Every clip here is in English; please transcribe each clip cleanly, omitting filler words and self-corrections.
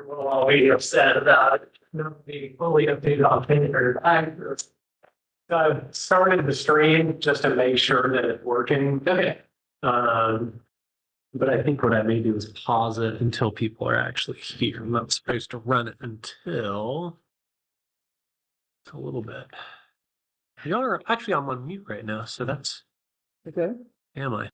We'll all be upset about it. Not being fully updated on paper. I started the stream just to make sure that it's working. Okay. Um, but I think what I may do is pause it until people are actually here. I'm not supposed to run it until a little bit. Y'all are actually, I'm on mute right now, so that's, Okay. am I?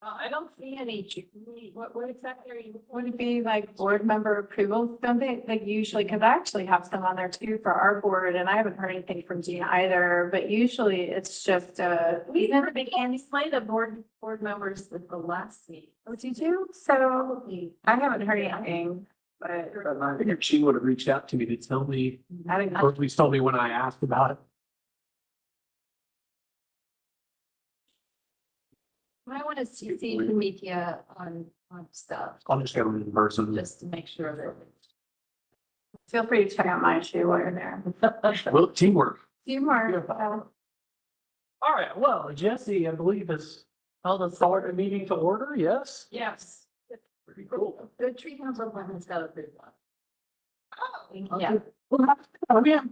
I don't see any, what exactly are you, would it be like board member approval? Don't they, like usually, because I actually have some on there too for our board and I haven't heard anything from Gina either, but usually it's just, We never began slate of board members at the last meeting. oh, did you? So I haven't heard anything, but I figured she would have reached out to me to tell me, I didn't. or at least told me when I asked about it. I want to see the media on stuff, I'll just go in person. just to make sure that. Feel free to check out my issue while you're there. Well, teamwork. Few more. All right, well, Jesse, I believe is held a sort of meeting to order, yes? Yes. Pretty cool. The tree council plan has got a big one. Oh, Yeah. Oh, yeah.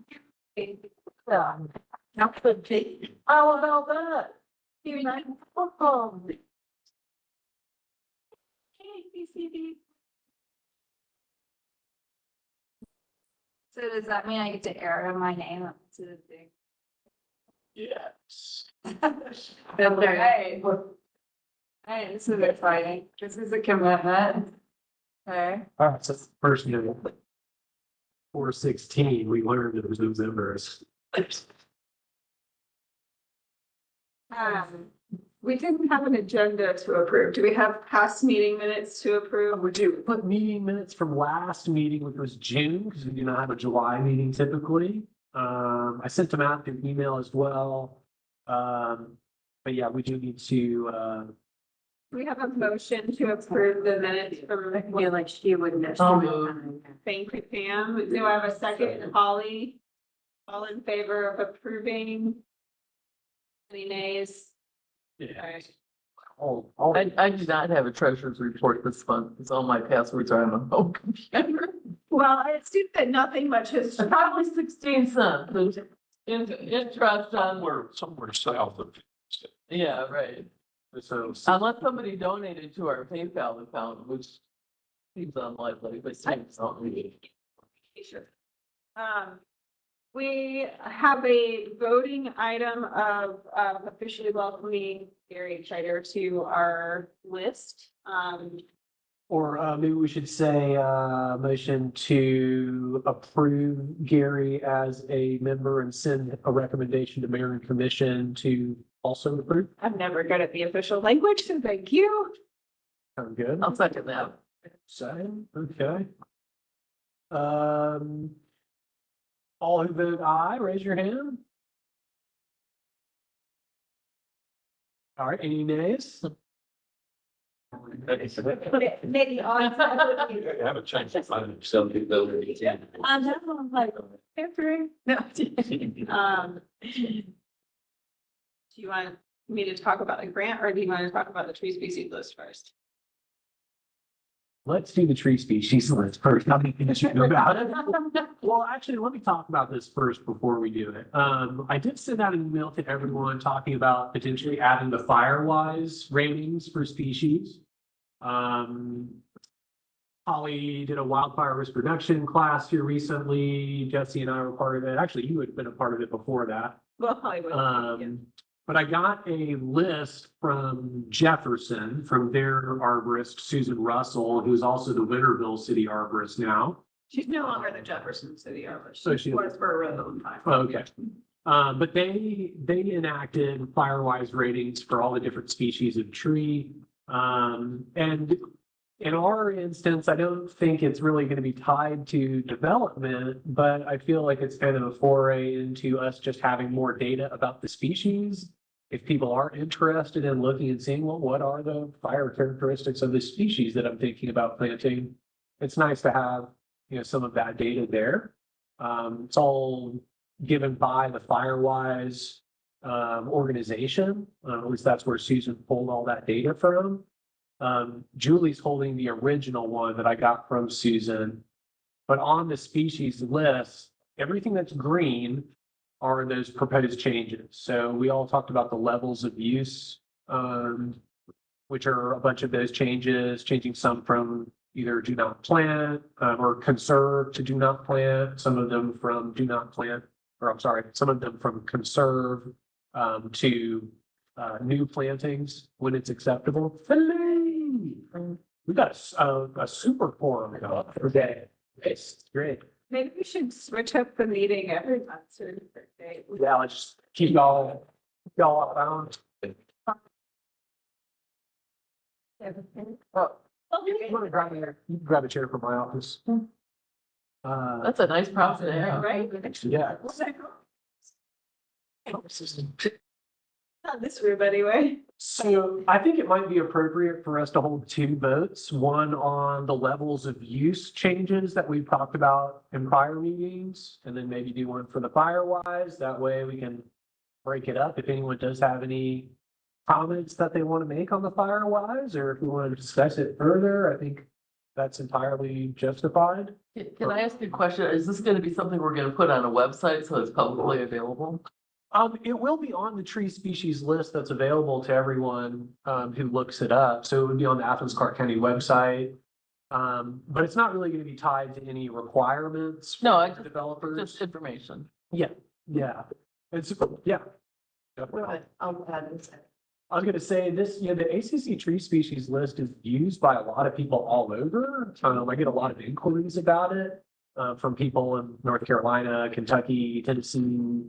Now could be. How about that? You're like, so does that mean I get to air my name up to the thing? Yes. Okay. Hey, this is exciting. This is a commitment. Okay. All right, so it's the first year. 416, we learned it was those numbers. We didn't have an agenda to approve. Do we have past meeting minutes to approve? Would you put meeting minutes from last meeting, which was June, because we do not have a July meeting typically. I sent them out through email as well. But yeah, we do need to, We have a motion to approve the minutes from. I feel like she would miss. Thank you, Pam. Do I have a second? Holly? All in favor of approving? Any nays? yeah. I do not have a treasurer's report this month, because all my passwords are on my home computer. Well, I assume that nothing much has. Probably 16 cents, there's interest on, Somewhere south of. yeah, right. So, Unless somebody donated to our PayPal account, which seems unlikely, but seems unlikely. We have a voting item of officially welcoming Gary Scheider to our list. or maybe we should say, motion to approve Gary as a member and send a recommendation to mayor and commission to also approve. I'm never good at the official language, so thank you. Sound good? I'll second that. Same, okay. All who vote aye, raise your hand. All right, any nays? Maybe on. I haven't changed my mind. Some people. I know, I'm like, Andrew. No. Do you want me to talk about the grant or do you want to talk about the tree species list first? Let's do the tree species list first. I'll be finishing about it. Well, actually, let me talk about this first before we do it. I did send out an email to everyone talking about potentially adding the Firewise ratings for species. Holly did a wildfire risk reduction class here recently. Jesse and I were part of it. Actually, you had been a part of it before that. Well, Hollywood. But I got a list from Jefferson, from their arborist, Susan Russell, who's also the Winterville City arborist now. She's no longer the Jefferson City arborist. So She she- was for a really long time. Okay. But they enacted Firewise ratings for all the different species of tree. And in our instance, I don't think it's really going to be tied to development, but I feel like it's kind of a foray into us just having more data about the species. If people are interested in looking and seeing, well, what are the fire characteristics of the species that I'm thinking about planting? It's nice to have, some of that data there. It's all given by the Firewise organization. At least that's where Susan pulled all that data from. Julie's holding the original one that I got from Susan, but on the species list, everything that's green are those proposed changes. So we all talked about the levels of use, which are a bunch of those changes, changing some from either do not plant or conserve to do not plant, some of them from do not plant or I'm sorry, some of them from conserve to new plantings when it's acceptable. Hooray! We got a super forum today. It's great. Maybe we should switch up the meeting every month or day. Yeah, let's just keep y'all around. You want to grab a chair from my office? That's a nice problem to have. Right? Yeah. Not this group anyway. So I think it might be appropriate for us to hold two votes, one on the levels of use changes that we've talked about in prior meetings, and then maybe do one for the Firewise. That way we can break it up if anyone does have any comments that they want to make on the Firewise, or if we want to discuss it further, I think that's entirely justified. Can I ask you a question? Is this gonna be something we're gonna put on a website so it's publicly available? It will be on the tree species list that's available to everyone who looks it up. So it would be on the Athens-Clarke County website. But it's not really going to be tied to any requirements. No, for just developers. information. Yeah. It's, yeah. I'll add this. I was going to say this, the ACC tree species list is used by a lot of people all over. I get a lot of inquiries about it from people in North Carolina, Kentucky, Tennessee.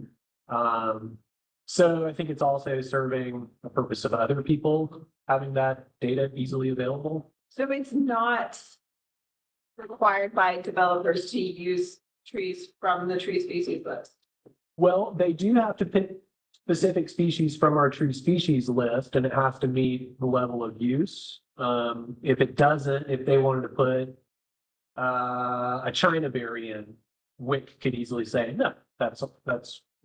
So I think it's also serving a purpose of other people having that data easily available. So it's not required by developers to use trees from the tree species list. Well, they do have to pick specific species from our true species list, and it has to meet the level of use. If it doesn't, if they wanted to put a China berry in, WIC could easily say, no, that's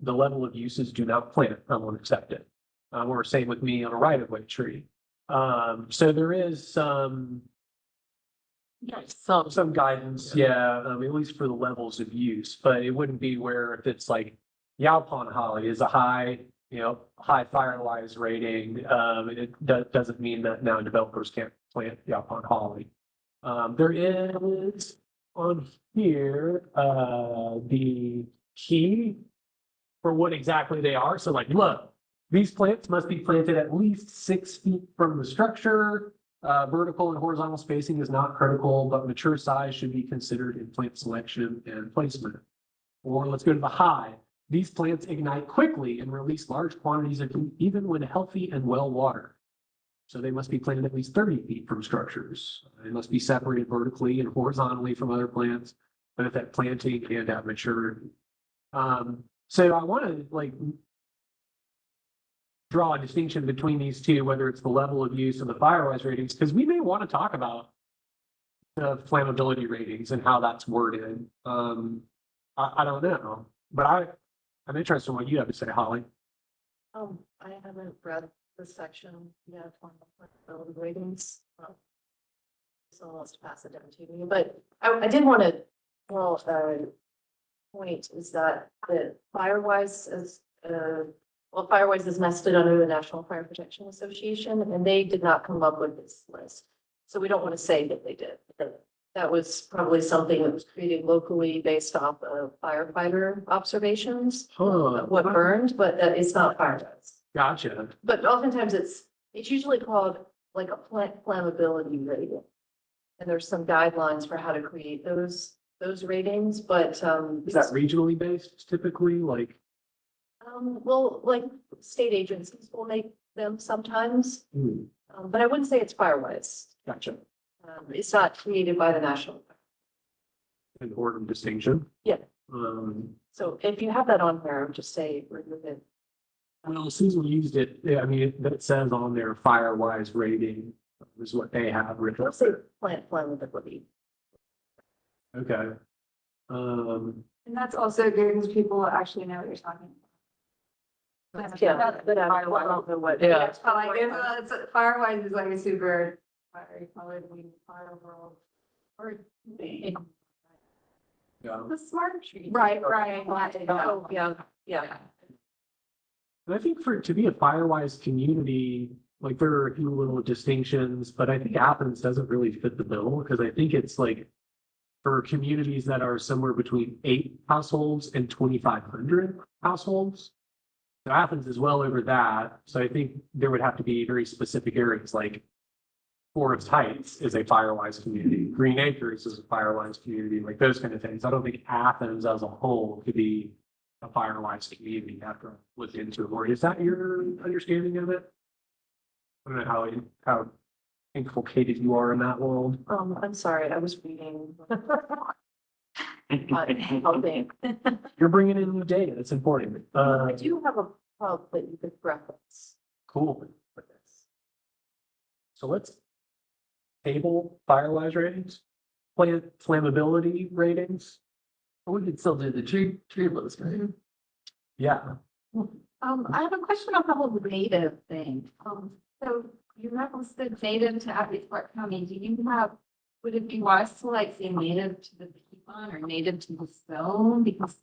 the level of uses do not plant, I won't accept it. Or same with me on a right-of-way tree. So there is some guidance, yeah, at least for the levels of use, but it wouldn't be where if it's like Yaupon holly is a high Firewise rating, it doesn't mean that now developers can't plant Yaupon holly. There is on here, the key for what exactly they are. So like, look, these plants must be planted at least 6 feet from the structure. Vertical and horizontal spacing is not critical, but mature size should be considered in plant selection and placement. Or let's go to the high. These plants ignite quickly and release large quantities of heat even when healthy and well watered. So they must be planted at least 30 feet from structures. They must be separated vertically and horizontally from other plants, both at planting and at maturity. So I want to draw a distinction between these two, whether it's the level of use and the Firewise ratings, because we may want to talk about the flammability ratings and how that's worded. I don't know, but I'm interested in what you have to say, Holly. I haven't read the section yet on the ratings. So I'll just pass it down to you, but I did want to, point is that the Firewise is, Firewise is nested under the National Fire Protection Association, and they did not come up with this list. So we don't want to say that they did. That was probably something that was created locally based off of firefighter observations, what burned, but it's not Firewise. Gotcha. But oftentimes it's usually called like a plant flammability rating. And there's some guidelines for how to create those ratings, but Is that regionally based typically? Like, well, like state agencies will make them sometimes, but I wouldn't say it's Firewise. gotcha. It's not created by the national. An important distinction. Yeah. So if you have that on there, just say remove it. well, Susan used it. I mean, it says on their Firewise rating is what they have written. Let's say plant flammability. Okay. And that's also good because people actually know what you're talking about. Yeah, but I don't know what. Yeah. It's Firewise is like a super fiery colored fire world. Or Yeah. the smart tree. Right. Oh, yeah. And I think to be a Firewise community, like there are a few little distinctions, but I think Athens doesn't really fit the bill because I think it's like for communities that are somewhere between 8 households and 2,500 households. So Athens is well over that. So I think there would have to be very specific areas like Forest Heights is a Firewise community. Green Acres is a Firewise community, like those kind of things. I don't think Athens as a whole could be a Firewise community after I looked into it more. Is that your understanding of it? I don't know how inculcated you are in that world. I'm sorry, I was reading. Helping. You're bringing in new data. That's important. I do have a pub that you could reference Cool. for this. So let's table Firewise ratings, plant flammability ratings. We could still do the tree list, right? Yeah. I have a question on the whole native thing. So you referenced the native to Athens-Clarke County. Do you have, would it be wise to like say native to the Piedmont or native to the zone? Because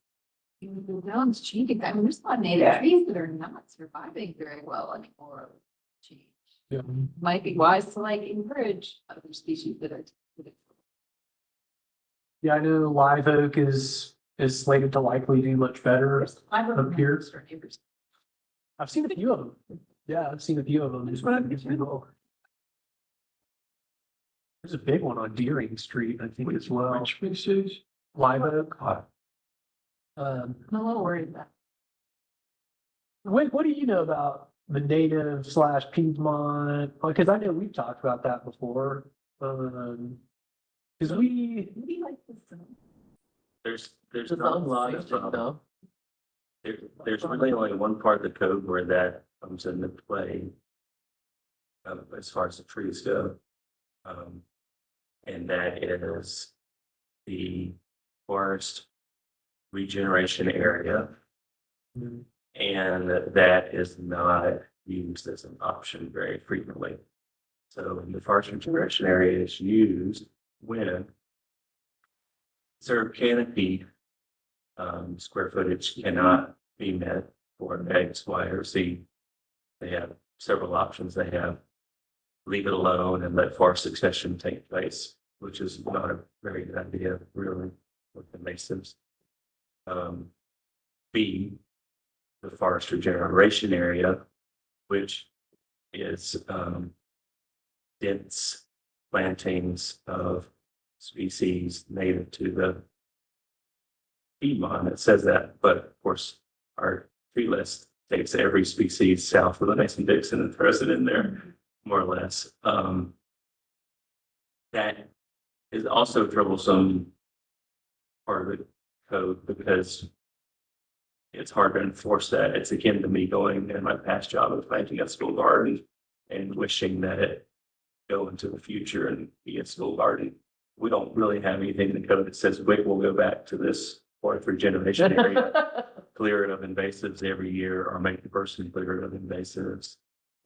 the zone's changing. I mean, there's a lot of native trees that are not surviving very well anymore. Change. Yeah. Might be wise to like encourage other species that are. Yeah, I know live oak is slated to likely do much better. Up here. I've seen a few of them. Yeah, I've seen a few of them. There's a big one on Deering Street, I think, as well. Which species? Live oak. I'm a little worried about. What do you know about the native / Piedmont? Because I know we've talked about that before. Because we like this zone. There's It's not a on lot stage, of, though. there's really only one part of the code where that comes into play. As far as the trees go. And that is the forest regeneration area. And that is not used as an option very frequently. So the forest regeneration area is used when conserved canopy square footage cannot be met for X, Y, or Z. They have several options. They have leave it alone and let forest succession take place, which is not a very good idea, really, with the invasives. B, the forest regeneration area, which is dense plantings of species native to the Piedmont. It says that, but of course, our tree list takes every species south of the Mason-Dixon and throws it in there, more or less. That is also troublesome part of the code because it's hard to enforce that. It's akin to me going in my past job of planting a school garden and wishing that it go into the future and be a school garden. We don't really have anything in the code that says, wait, we'll go back to this forest regeneration area, clear it of invasives every year, or make the person clear it of invasives.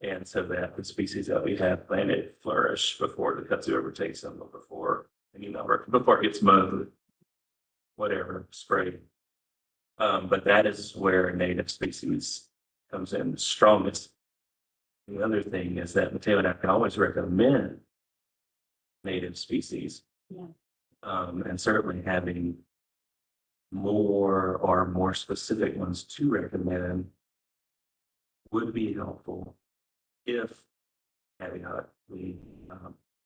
And so that the species that we have planted flourish before the kudzu overtakes them, or before before it gets mowed, whatever, sprayed. But that is where native species comes in the strongest. The other thing is that Mateo and I can always recommend native species. Yeah. And certainly having more specific ones to recommend would be helpful if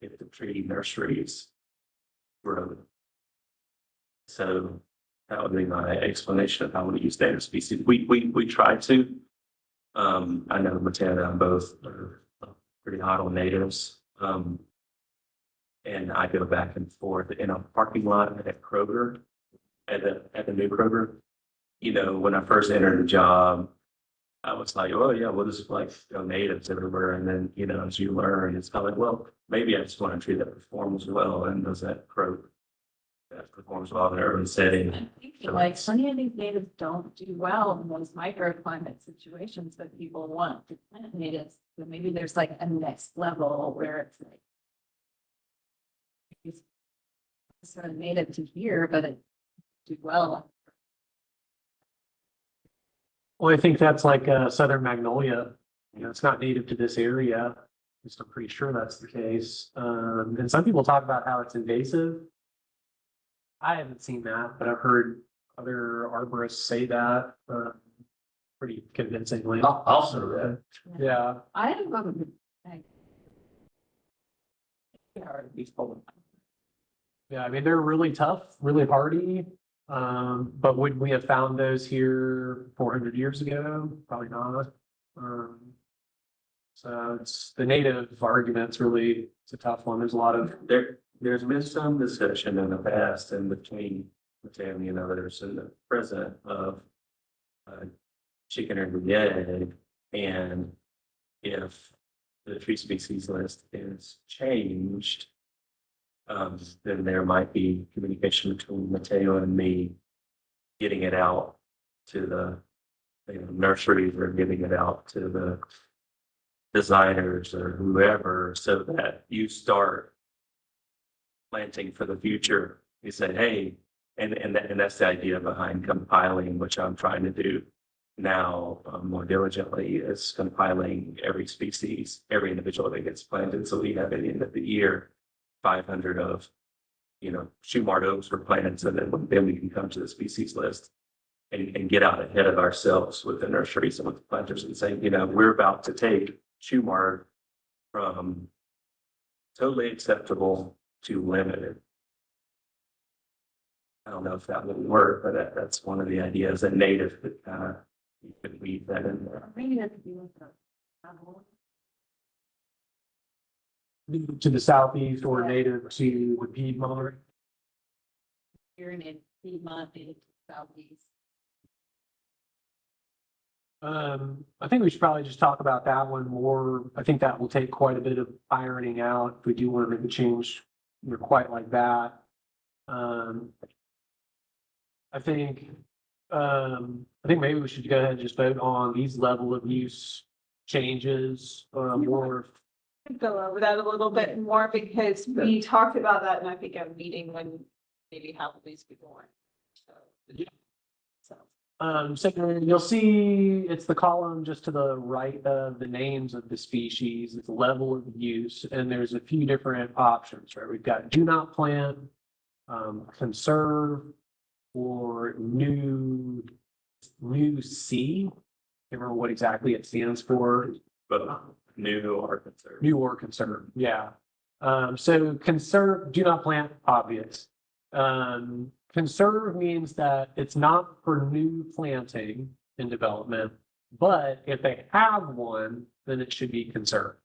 if the tree nurseries grow. So that would be my explanation of how we use native species. We try to. I know Mateo and I both are pretty hot on natives. And I go back and forth in a parking lot at Kroger, at the new Kroger. You know, when I first entered the job, I was like, oh yeah, we'll just like go natives everywhere. And then, you know, as you learn, it's kind of like, well, maybe I just want a tree that performs well and does that performs well in an urban setting. I'm thinking like many of these natives don't do well in those microclimate situations that people want to plant natives. So maybe there's like a next level where it's like it's sort of native to here, but it do well. Well, I think that's like Southern Magnolia. You know, it's not native to this area. I'm pretty sure that's the case. And some people talk about how it's invasive. I haven't seen that, but I've heard other arborists say that, pretty convincingly. I'll say that. Yeah, I am, yeah, I mean, they're really tough, really hardy. But would we have found those here 400 years ago? Probably not. Um, so it's the native argument's really, it's a tough one. There's a lot of, There's been some discussion in the past and between Mateo and others in the present of chicken or the egg. And if the tree species list is changed, then there might be communication between Mateo and me getting it out to the nurseries or getting it out to the designers or whoever, so that you start planting for the future. You say, hey, and that's the idea behind compiling, which I'm trying to do now more diligently, is compiling every species, every individual that gets planted. So we have at the end of the year, 500 of, Shumard oaks were planted, so then we can come to the species list and get out ahead of ourselves with the nurseries and with the planters and say, we're about to take Shumard from totally acceptable to limited. I don't know if that would work, but that's one of the ideas, a native that you could weave that in there. to the southeast or native to the Piedmont. Here in Piedmont, native to southeast. I think we should probably just talk about that one more. I think that will take quite a bit of ironing out if we do want to make a change, quite like that. I think maybe we should go ahead and just vote on these level of use changes, or Go over that a little bit more because we talked about that in, I think, a meeting when maybe half of these people weren't. So. so you'll see it's the column just to the right of the names of the species, it's level of use, and there's a few different options, right? We've got do not plant, conserve, or new C. Can't remember what exactly it stands for. But new or conserved. New or conserve, yeah. So conserve, do not plant, obvious. Conserve means that it's not for new planting in development, but if they have one, then it should be conserved.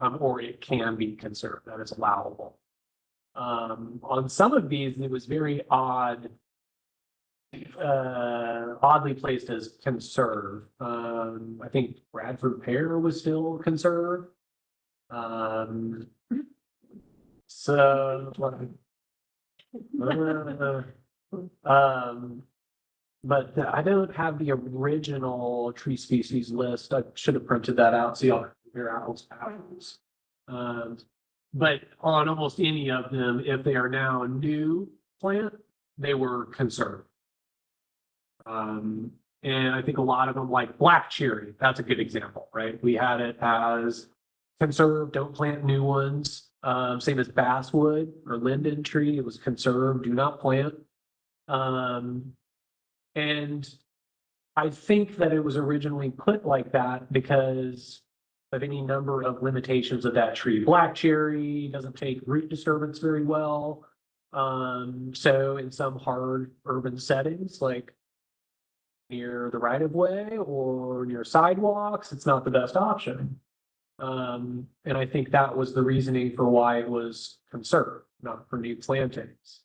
Or it can be conserved, that is allowable. On some of these, it was very oddly placed as conserve. I think Bradford pear was still conserved. But I don't have the original tree species list. I should have printed that out, so y'all compare apples to apples. But on almost any of them, if they are now a new plant, they were conserved. And I think a lot of them, like black cherry, that's a good example, right? We had it as conserved, don't plant new ones. Same as basswood or linden tree, it was conserved, do not plant. And I think that it was originally put like that because of any number of limitations of that tree. Black cherry doesn't take root disturbance very well. So in some hard urban settings, like near the right of way or near sidewalks, it's not the best option. And I think that was the reasoning for why it was conserved, not for new plantings.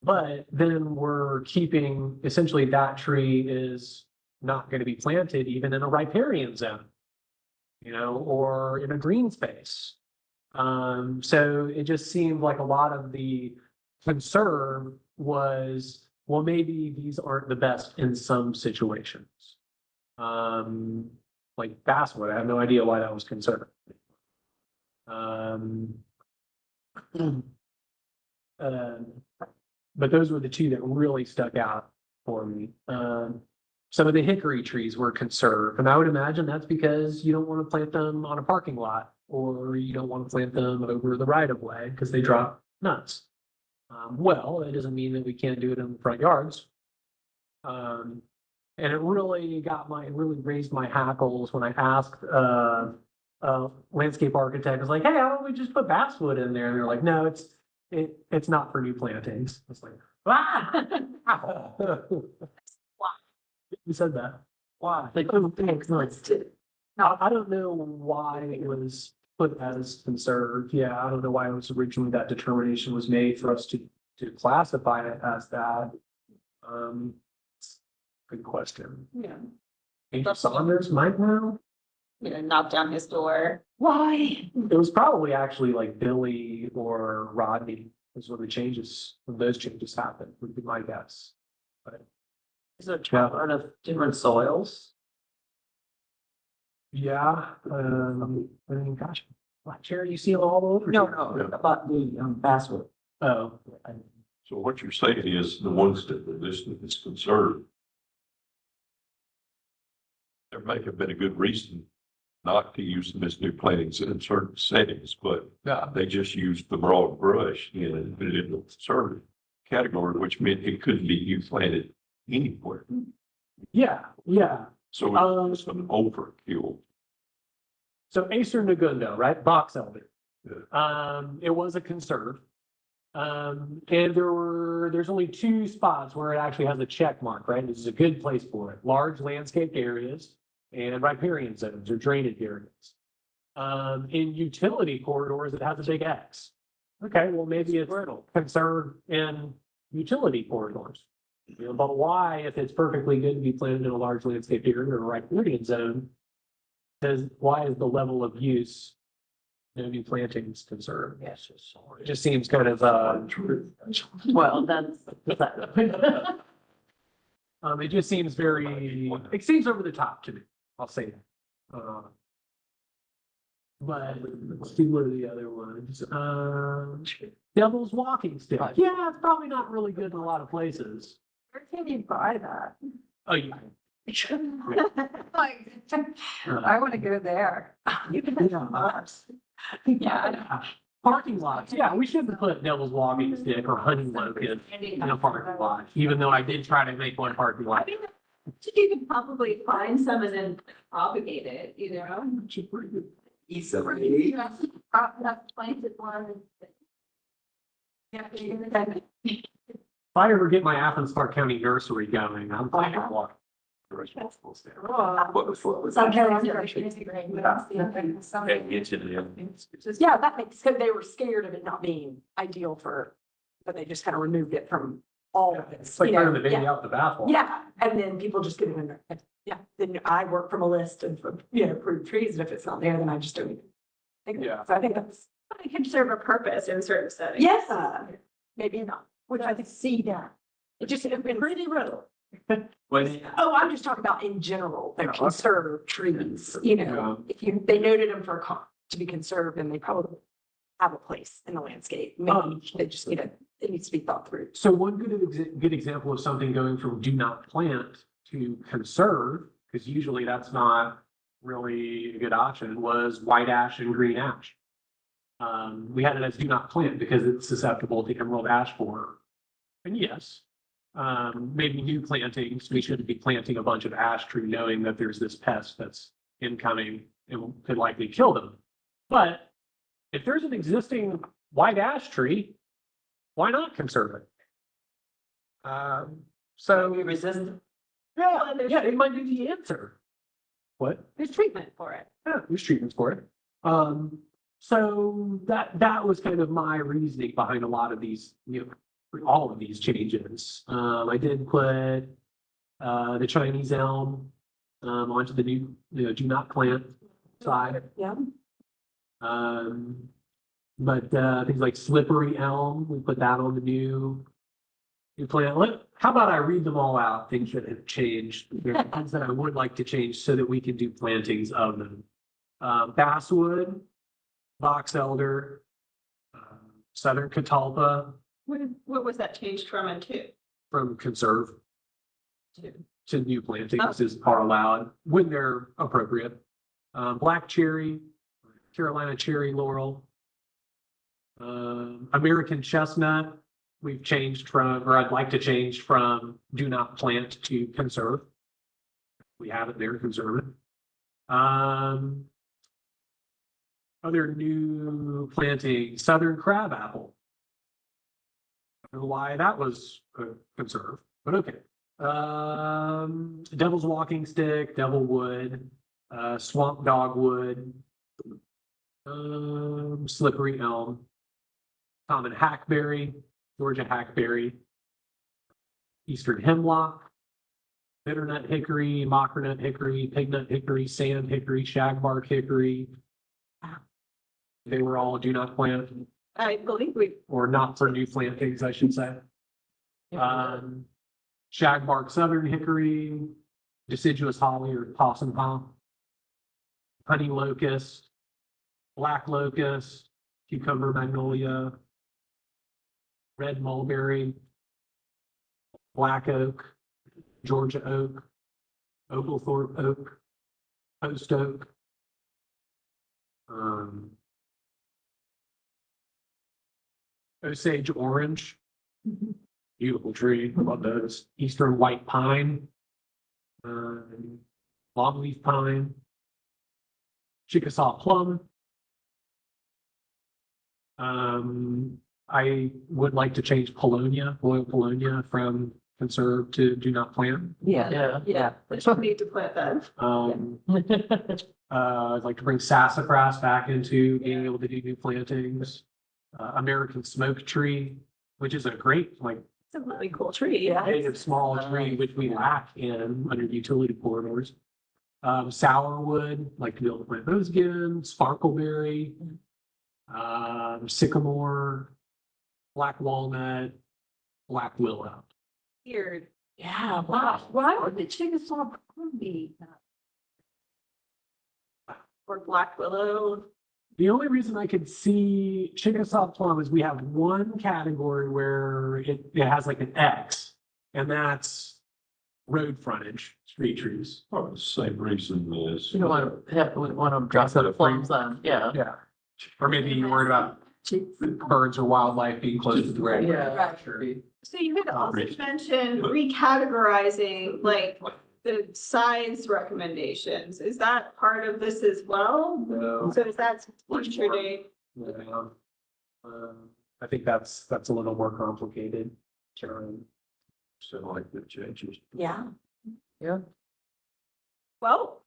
But then we're keeping, essentially that tree is not going to be planted even in a riparian zone, or in a green space. So it just seemed like a lot of the concern was, well, maybe these aren't the best in some situations. Like basswood, I have no idea why that was conserved. But those were the two that really stuck out for me. Some of the hickory trees were conserved, and I would imagine that's because you don't want to plant them on a parking lot, or you don't want to plant them over the right of way because they drop nuts. Well, it doesn't mean that we can't do it in the front yards. And it really really raised my hackles when I asked, landscape architect, I was like, hey, why don't we just put basswood in there? And they're like, no, it's not for new plantings. It's like, ah! Who said that? Why? Like, oh, thanks, let's do. I don't know why it was put as conserved. Yeah, I don't know why it was originally that determination was made for us to classify it as that. Good question. Yeah. Angel Saunders might know. Knock down his door. Why? It was probably actually like Billy or Rodney was when those changes happened, would be my guess. Is it tolerant of different soils? Yeah, I mean, gosh, black cherry, you see it all over. No, here. no, about the basswood. Oh, So what you're saying is the ones that the listed is conserved. There may have been a good reason not to use them as new plantings in certain settings, but yeah, they just used the broad brush and put it in the conservative category, which meant it couldn't be new planted anywhere. yeah, yeah. So it's an overkill. So Acer Negundo, right? Box elder. It was a conserve. And there's only 2 spots where it actually has a check mark, right? This is a good place for it. Large landscaped areas and riparian zones or drainage areas. In utility corridors, it has a big X. Okay, well, maybe it's conserved in utility corridors. But why, if it's perfectly good to be planted in a large landscape area or a riparian zone, why is the level of use new plantings conserved? Yes, It just seems kind of well, that's. it just seems it seems over the top to me. I'll say that. But let's see, what are the other ones? Devil's walking stick. Yeah, it's probably not really good in a lot of places. Where can you buy that? Oh, yeah. Like, I want to go there. You can Yeah. Parking lots. Yeah, we shouldn't put Devil's Walking Stick or Honey Locan in a parking lot, even though I did try to make one parking I lot. mean, you could probably find some and then propagate it, Easily. That's planted one. Yeah. If I ever get my Athens-Clarke County nursery going, I'm planting one. What the fuck was Okay. And get to the. Yeah, that makes, so they were scared of it not being ideal but they just kind of removed it from all of it. It's like you know, throwing the baby yeah. out the bathwater. Yeah, and then people just get it in there. Yeah, then I work from a list of, approved trees, and if it's not there, then I just don't even think of it. Yeah. So I think that's, It can serve a purpose in certain settings. yes, maybe not, which I think see that. It just, it's been pretty real. Oh, I'm just talking about in general, they're conserved trees, if they noted them to be conserved, then they probably have a place in the landscape. Maybe they just it needs to be thought through. So one good example of something going from do not plant to conserve, because usually that's not really a good option, was white ash and green ash. We had it as do not plant because it's susceptible to emerald ash borer. And yes, maybe new plantings, we shouldn't be planting a bunch of ash tree knowing that there's this pest that's incoming and could likely kill them. But if there's an existing white ash tree, why not conserve it? So We resist. yeah, it might be the answer. What? There's treatment for it. Yeah, there's treatments for it. So that was kind of my reasoning behind a lot of these, all of these changes. I did put the Chinese elm onto the new, do not plant side. Yeah. But things like slippery elm, we put that on the new plant. How about I read them all out, things that have changed, things that I would like to change so that we can do plantings of them. Basswood, box elder, southern catalpa What was that changed from and to? from conserve to new plantings are allowed when they're appropriate. Black cherry, Carolina cherry laurel, American chestnut, we've changed from, or I'd like to change from do not plant to conserve. We have it there, conserve it. Other new planting, southern crabapple. I don't know why that was a conserve, but okay. Devil's walking stick, devilwood, swamp dogwood, slippery elm, common hackberry, Georgia hackberry, eastern hemlock, bitternut hickory, mockernut hickory, pignut hickory, sand hickory, shagbark hickory. They were all do not plant, I believe we, or not for new plantings, I should say. Shagbark southern hickory, deciduous holly or possum palm, honey locust, black locust, cucumber magnolia, red mulberry, black oak, Georgia oak, Oglethorpe oak, post oak. Osage orange, beautiful tree, love those. Eastern white pine, longleaf pine, Chickasaw plum. I would like to change Royal Polonia from conserve to do not plant. Yeah. we don't need to plant that. I'd like to bring sassafras back into being able to do new plantings. American smoke tree, which is a great, like, It's a really cool tree. native small tree, which we lack in under utility corridors. Sourwood, like to be able to plant those again, sparkleberry, sycamore, black walnut, black willow. Weird. Yeah, wow. Why would the Chickasaw be? Or black willow. The only reason I could see Chickasaw plum is we have one category where it has like an X, and that's road frontage, street trees. Oh, the same reason as. You don't want to have one of them drop the plums on, yeah. Yeah. Or maybe you're worried about birds or wildlife being close to the road. Yeah. So you had also Great. mentioned recategorizing like the size recommendations. Is that part of this as well? No. So is that future date? Yeah. I think that's a little more complicated. So like the changes. Yeah. Well,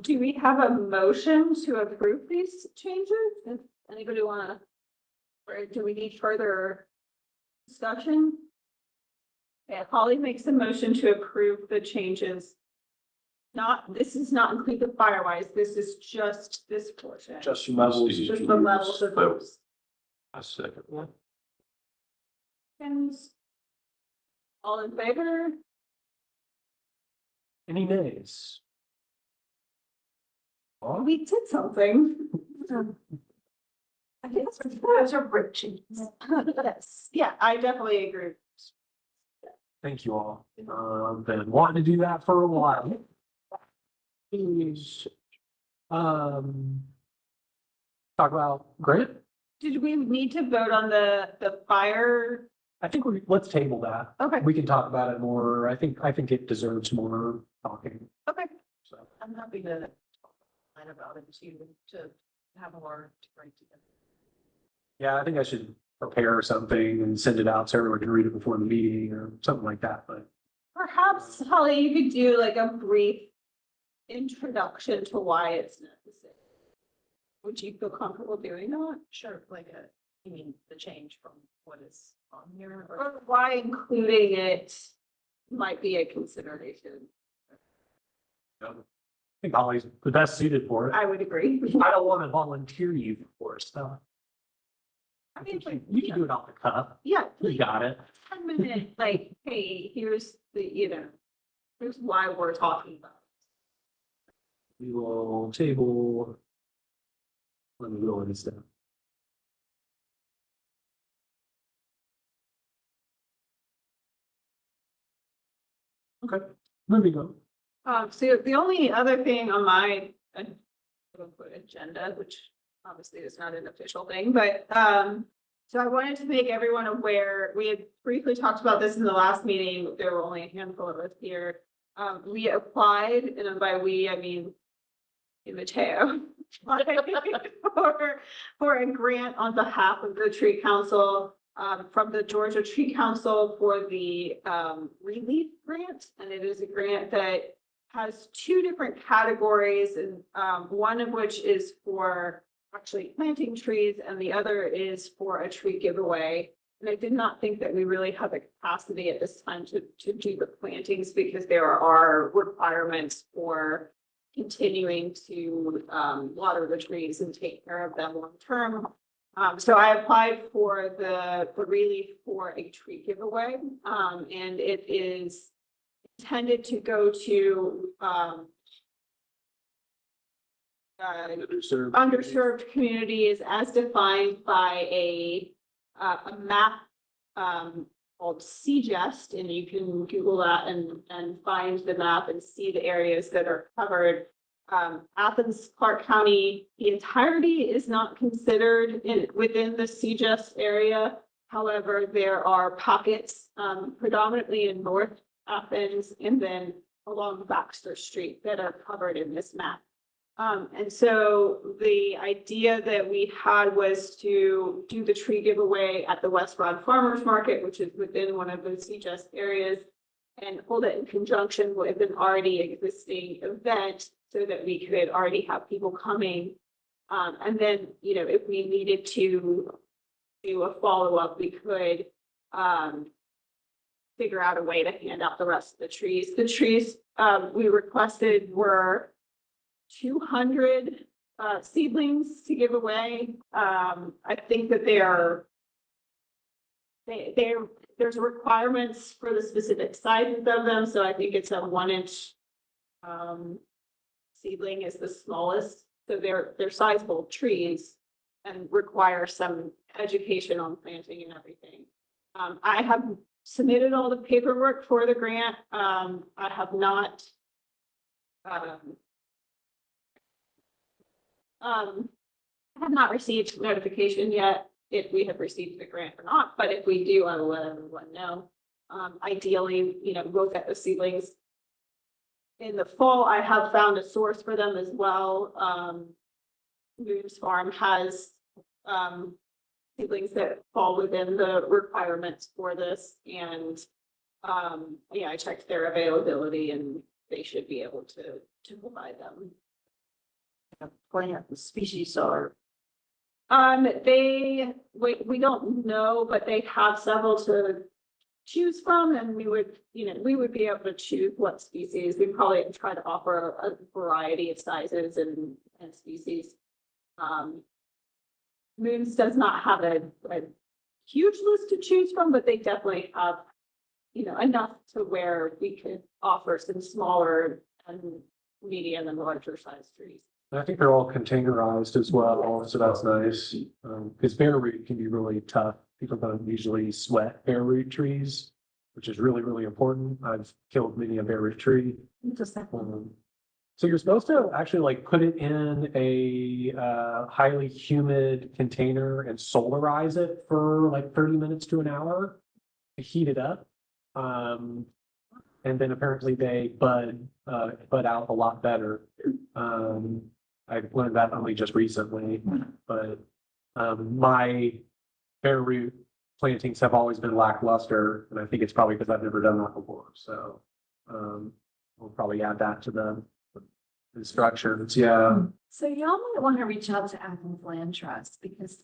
do we have a motion to approve these changes? Does anybody wanna? Or do we need further discussion? Yeah, Holly makes a motion to approve the changes. This does not include the Firewise, this is just this portion. Just levels. Just the levels of those. I second one. And all in favor? Any nays? We did something. I guess those are riches. Yes, yeah, I definitely agree. Thank you all. Been wanting to do that for a while. Talk about Grant. Did we need to vote on the fire? I think let's table that. Okay, We can talk about it more. I think it deserves more talking. okay. So, I'm happy to line about it to have more to bring together. yeah, I think I should prepare something and send it out so everyone can read it before the meeting or something like that, but. Perhaps, Holly, you could do like a brief introduction to why it's necessary. Would you feel comfortable doing that? Sure, you mean the change from what is on here or? Or why including it might be a consideration? I think Holly's the best suited for it. I would agree. I don't want to volunteer you for stuff. I mean, like, You can do it off the cuff. yeah, You got it. 10-minute, like, hey, here's here's why we're talking about. We will table. Let me go in this down. Okay, moving on. So the only other thing on my quote-unquote agenda, which obviously is not an official thing, but So I wanted to make everyone aware, we had briefly talked about this in the last meeting, there were only a handful of us here. We applied, and by we, I mean Mateo, for a grant on behalf of the Tree Council, from the Georgia Tree Council for the relief grant. And it is a grant that has two different categories, and one of which is for actually planting trees, and the other is for a tree giveaway. And I did not think that we really have the capacity at this time to do the plantings, because there are requirements for continuing to water the trees and take care of them long term. So I applied for the relief for a tree giveaway, and it is intended to go to underserved communities as defined by a map called CGEST, and you can Google that and find the map and see the areas that are covered. Athens-Clarke County, the entirety is not considered within the CGEST area. However, there are pockets predominantly in North Athens and then along Baxter Street that are covered in this map. And so the idea that we had was to do the tree giveaway at the West Broad Farmers Market, which is within one of the CGEST areas, and hold it in conjunction with an already existing event so that we could already have people coming. And then, you know, if we needed to do a follow-up, we could figure out a way to hand out the rest of the trees. The trees we requested were 200 seedlings to give away. I think that there's requirements for the specific sizes of them. So I think it's a 1-inch seedling is the smallest. So they're sizable trees and require some education on planting and everything. I have submitted all the paperwork for the grant. I have not received notification yet if we have received the grant or not, but if we do, I will let everyone know. Ideally, you know, we'll get the seedlings in the fall. I have found a source for them as well. Moose Farm has seedlings that fall within the requirements for this, and yeah, I checked their availability and they should be able to provide them. Plant the species are. We don't know, but they have several to choose from, and we would be able to choose what species. We'd probably try to offer a variety of sizes and species. Moons does not have a huge list to choose from, but they definitely have, you know, enough to where we could offer some smaller and medium and larger size trees. I think they're all containerized as well, so that's nice. Because bare root can be really tough. People don't usually sweat bare root trees, which is really, really important. I've killed many a bare root tree. So you're supposed to actually like put it in a highly humid container and solarize it for like 30 minutes to an hour to heat it up. And then apparently they bud out a lot better. I learned that only just recently, but my bare root plantings have always been lackluster, and I think it's probably because I've never done that before. So we'll probably add that to the instructions. Yeah. So y'all might want to reach out to Athens Land Trust, because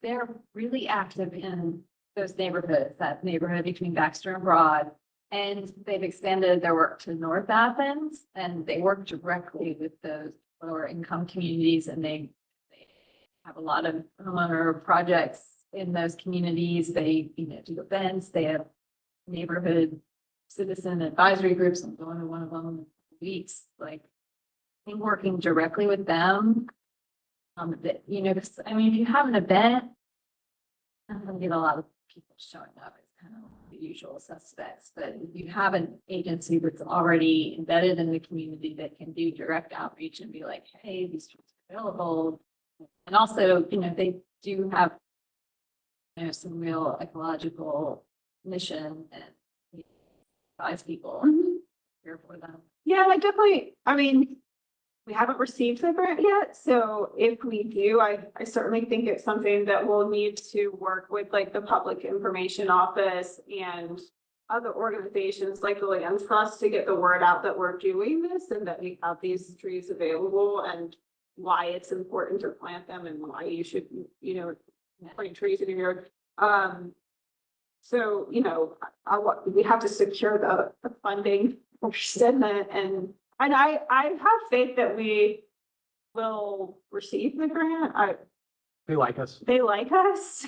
they're really active in those neighborhoods, that neighborhood between Baxter and Broad. And they've expanded their work to North Athens, and they work directly with those lower income communities, and they have a lot of homeowner projects in those communities. They, you know, do events. They have neighborhood citizen advisory groups. I'm going to one of them in weeks. Like, I think working directly with them, that, you know, I mean, if you have an event, I'm going to get a lot of people showing up. It's kind of the usual suspects, but if you have an agency that's already embedded in the community that can do direct outreach and be like, hey, these tools are available. And also, you know, they do have there's some real ecological mission and advise people here for them. Yeah, I definitely, I mean, we haven't received the grant yet, so if we do, I certainly think it's something that we'll need to work with like the Public Information Office and other organizations like the Land Trust to get the word out that we're doing this and that we have these trees available and why it's important to plant them and why you should, you know, plant trees in your yard. So, you know, we have to secure the funding for Stedman and I have faith that we will receive the grant. They like us. They like us.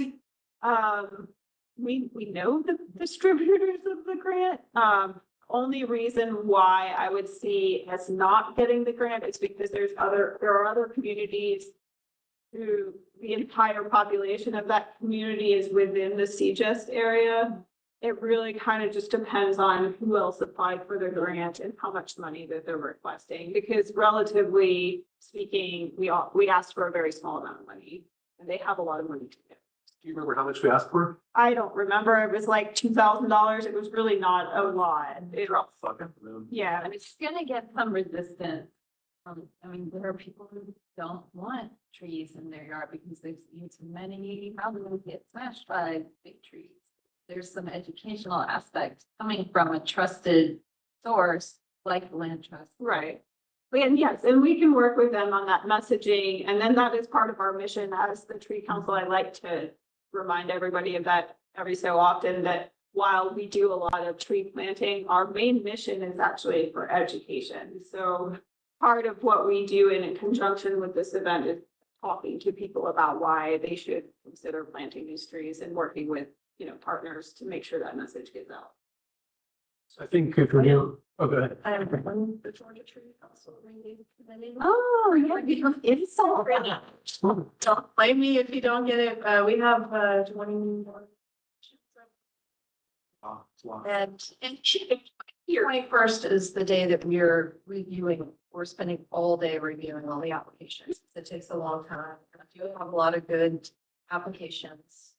We know the distributors of the grant. Only reason why I would see us not getting the grant is because there are other communities who the entire population of that community is within the CGEST area. It really kind of just depends on who else applied for the grant and how much money that they're requesting, because relatively speaking, we asked for a very small amount of money and they have a lot of money to give. Do you remember how much we asked for? I don't remember. It was like $2,000. It was really not a lot. Fucking them. Yeah. And it's gonna get some resistance. I mean, there are people who don't want trees in their yard because they've seen too many houses get smashed by big trees. There's some educational aspect coming from a trusted source like the Land Trust. Right. And yes, and we can work with them on that messaging. And then that is part of our mission as the Tree Council. I like to remind everybody of that every so often, that while we do a lot of tree planting, our main mission is actually for education. So part of what we do in conjunction with this event is talking to people about why they should consider planting these trees and working with, you know, partners to make sure that message gets out. So I think if we're doing, oh, go ahead. I am on the Georgia Tree Council. Oh, yeah. It's so great. Don't blame me if you don't get it. We have 20. Oh, it's a lot. And 21st is the day that we're spending all day reviewing all the applications. It takes a long time. I do have a lot of good applications.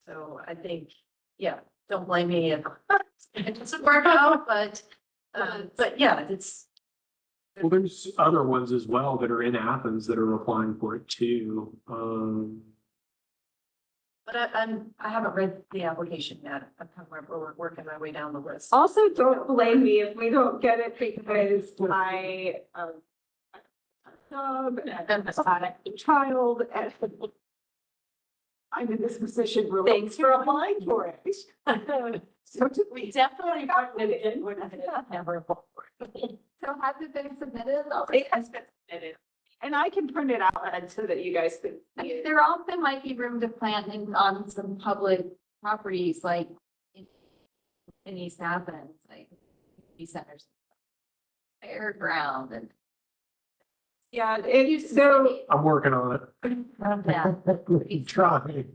So I think, yeah, don't blame me if it doesn't work out, but yeah, it's. Well, there's other ones as well that are in Athens that are applying for it too. But I haven't read the application yet. We're working my way down the list. Also, don't blame me if we don't get it because I dog and a child and I'm in this position. Really. Thanks for applying for it. So We definitely worked it in. We're never for it. So has it been submitted? it has been submitted. And I can print it out Ed, so that you guys can see it. There also might be room to plant on some public properties like in East Athens, like centers, fairground and. Yeah, so I'm working on it. Yeah. Trying.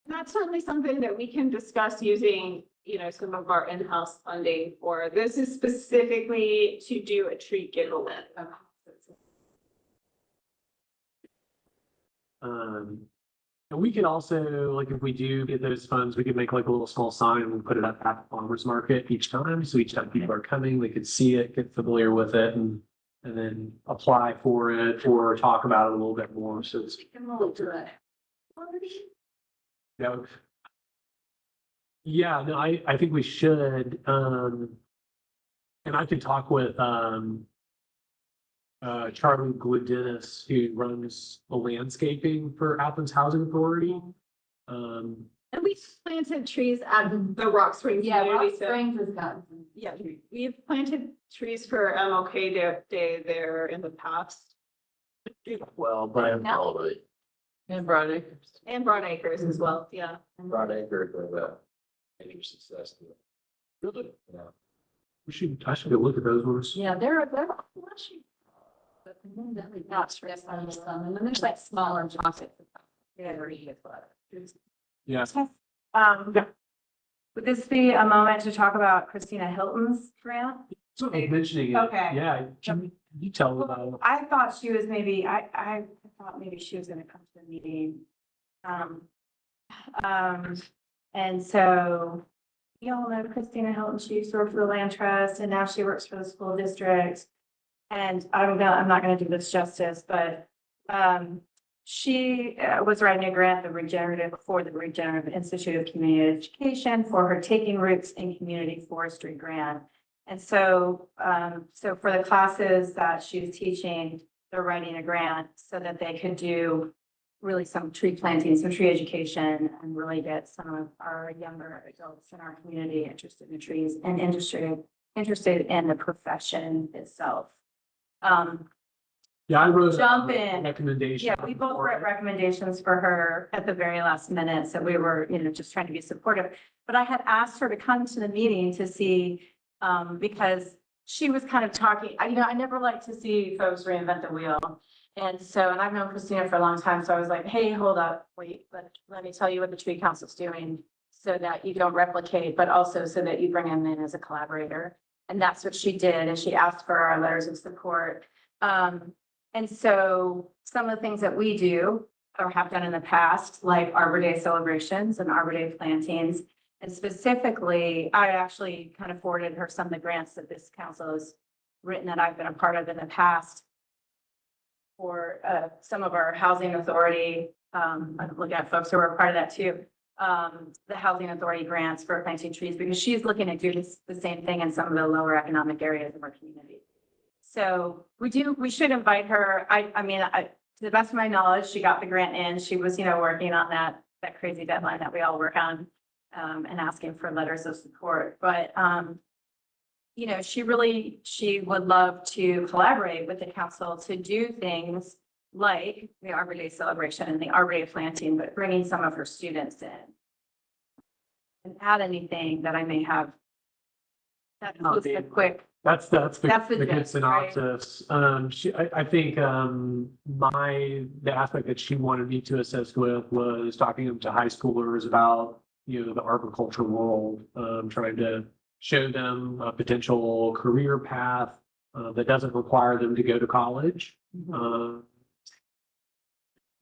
that's certainly something that we can discuss using, you know, some of our in-house funding for. This is specifically to do a tree giveaway. And we could also, like, if we do get those funds, we could make like a little small sign and we put it up at the farmer's market each time. So each time people are coming, they could see it, get familiar with it and then apply for it or talk about it a little bit more. So it's, yeah, no, I think we should. And I could talk with, Charlie Gludinis, who runs the landscaping for Athens Housing Authority. And we planted trees at the Rock Springs Yeah, Rock community. So Springs has gotten some. yeah, we've planted trees for MLK Day there in the past. Well, Brian. And Broad Acres. And Broad Acres as well, yeah. Broad Acre for the major success. Really? Yeah. I should go look at those ones. Yeah, they're flashy. But then we got stressed on some, and then there's like smaller pockets. Yeah. Would this be a moment to talk about Christina Hilton's grant? So I was mentioning it. Okay. Yeah, can you tell about it? I thought she was maybe, I thought maybe she was gonna come to the meeting. And so you all know Christina Hilton. She used to work for the Land Trust and now she works for the school district. And I'm not gonna do this justice, but she was writing a grant, for the Regenerative Institute of Community Education for her Taking Roots in Community Forestry grant. And so, so for the classes that she was teaching, they're writing a grant so that they could do really some tree planting, some tree education, and really get some of our younger adults in our community interested in trees and interested in the profession itself. Yeah, I wrote Jump a in. recommendation. Yeah, we both for wrote it. recommendations for her at the very last minute, so we were, just trying to be supportive. But I had asked her to come to the meeting to see, because she was kind of talking, I never like to see folks reinvent the wheel. And so, and I've known Christina for a long time, so I was like, hey, hold up, wait, let me tell you what the tree council's doing so that you don't replicate, but also so that you bring him in as a collaborator. And that's what she did, and she asked for our letters of support. And so some of the things that we do or have done in the past, like Arbor Day celebrations and Arbor Day plantings. And specifically, I actually kind of forwarded her some of the grants that this council has written that I've been a part of in the past for some of our housing authority. I'm looking at folks who are a part of that too. The housing authority grants for planting trees, because she's looking at doing the same thing in some of the lower economic areas of our community. So we should invite her. I mean, to the best of my knowledge, she got the grant in. She was, working on that crazy deadline that we all work on, and asking for letters of support. But, she would love to collaborate with the council to do things like the Arbor Day celebration and the Arbor Day planting, but bringing some of her students in. And add anything that I may have. That's just a quick. That's That's the good gist, right? synopsis. I think, the aspect that she wanted me to assist with was talking to high schoolers about, the arboriculture world, trying to show them a potential career path, that doesn't require them to go to college.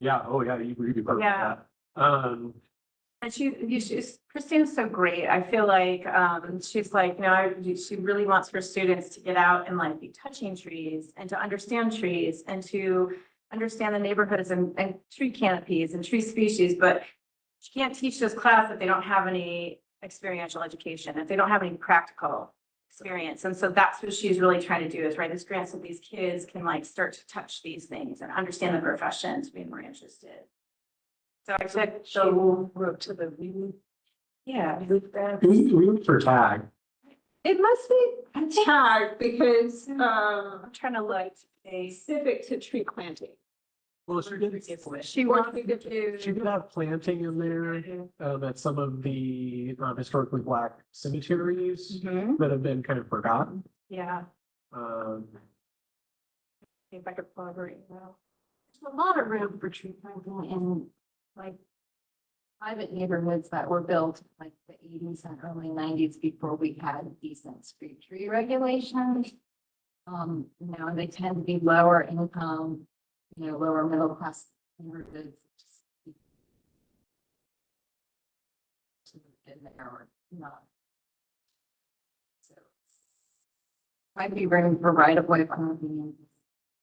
Yeah, oh yeah, you really perfect Yeah. that. And Christina's so great. I feel like, she's like, she really wants her students to get out and like be touching trees and to understand trees and to understand the neighborhoods and tree canopies and tree species, but she can't teach this class if they don't have any experiential education, if they don't have any practical experience. And so that's what she's really trying to do, is write this grant so these kids can like start to touch these things and understand the profession, to be more interested. So I said, Wrote to the yeah. We look for tag. It must be a tag because, I'm trying to look. specific to tree planting. Well, she did. She wants me to do. She did have planting in there, at some of the historically black cemeteries Mhm. that have been kind of forgotten. Yeah, Um, see if I could pull her email. There's a lot of room for tree planting in like private neighborhoods that were built like the 80s and early 90s before we had decent street tree regulations. They tend to be lower income, lower middle class neighborhoods. In there or not. So might be room for right of way planting.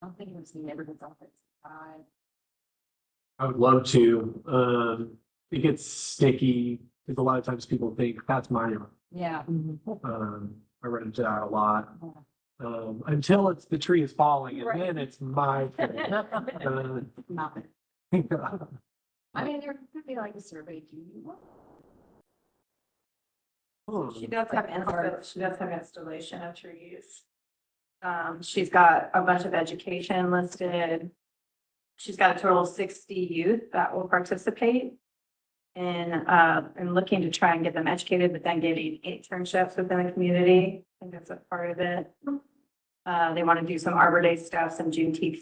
I don't think there's neighborhoods off it. I would love to. It gets sticky because a lot of times people think that's my yard. Yeah. I run into that a lot. Until the tree is falling, and Right. then it's my thing. Not. I mean, there could be like a survey. Do you want? She does have installation of trees. She's got a bunch of education listed. She's got a total of 60 youth that will participate in looking to try and get them educated, but then getting internships within the community. I think that's a part of it. They want to do some Arbor Day stuff, some Juneteenth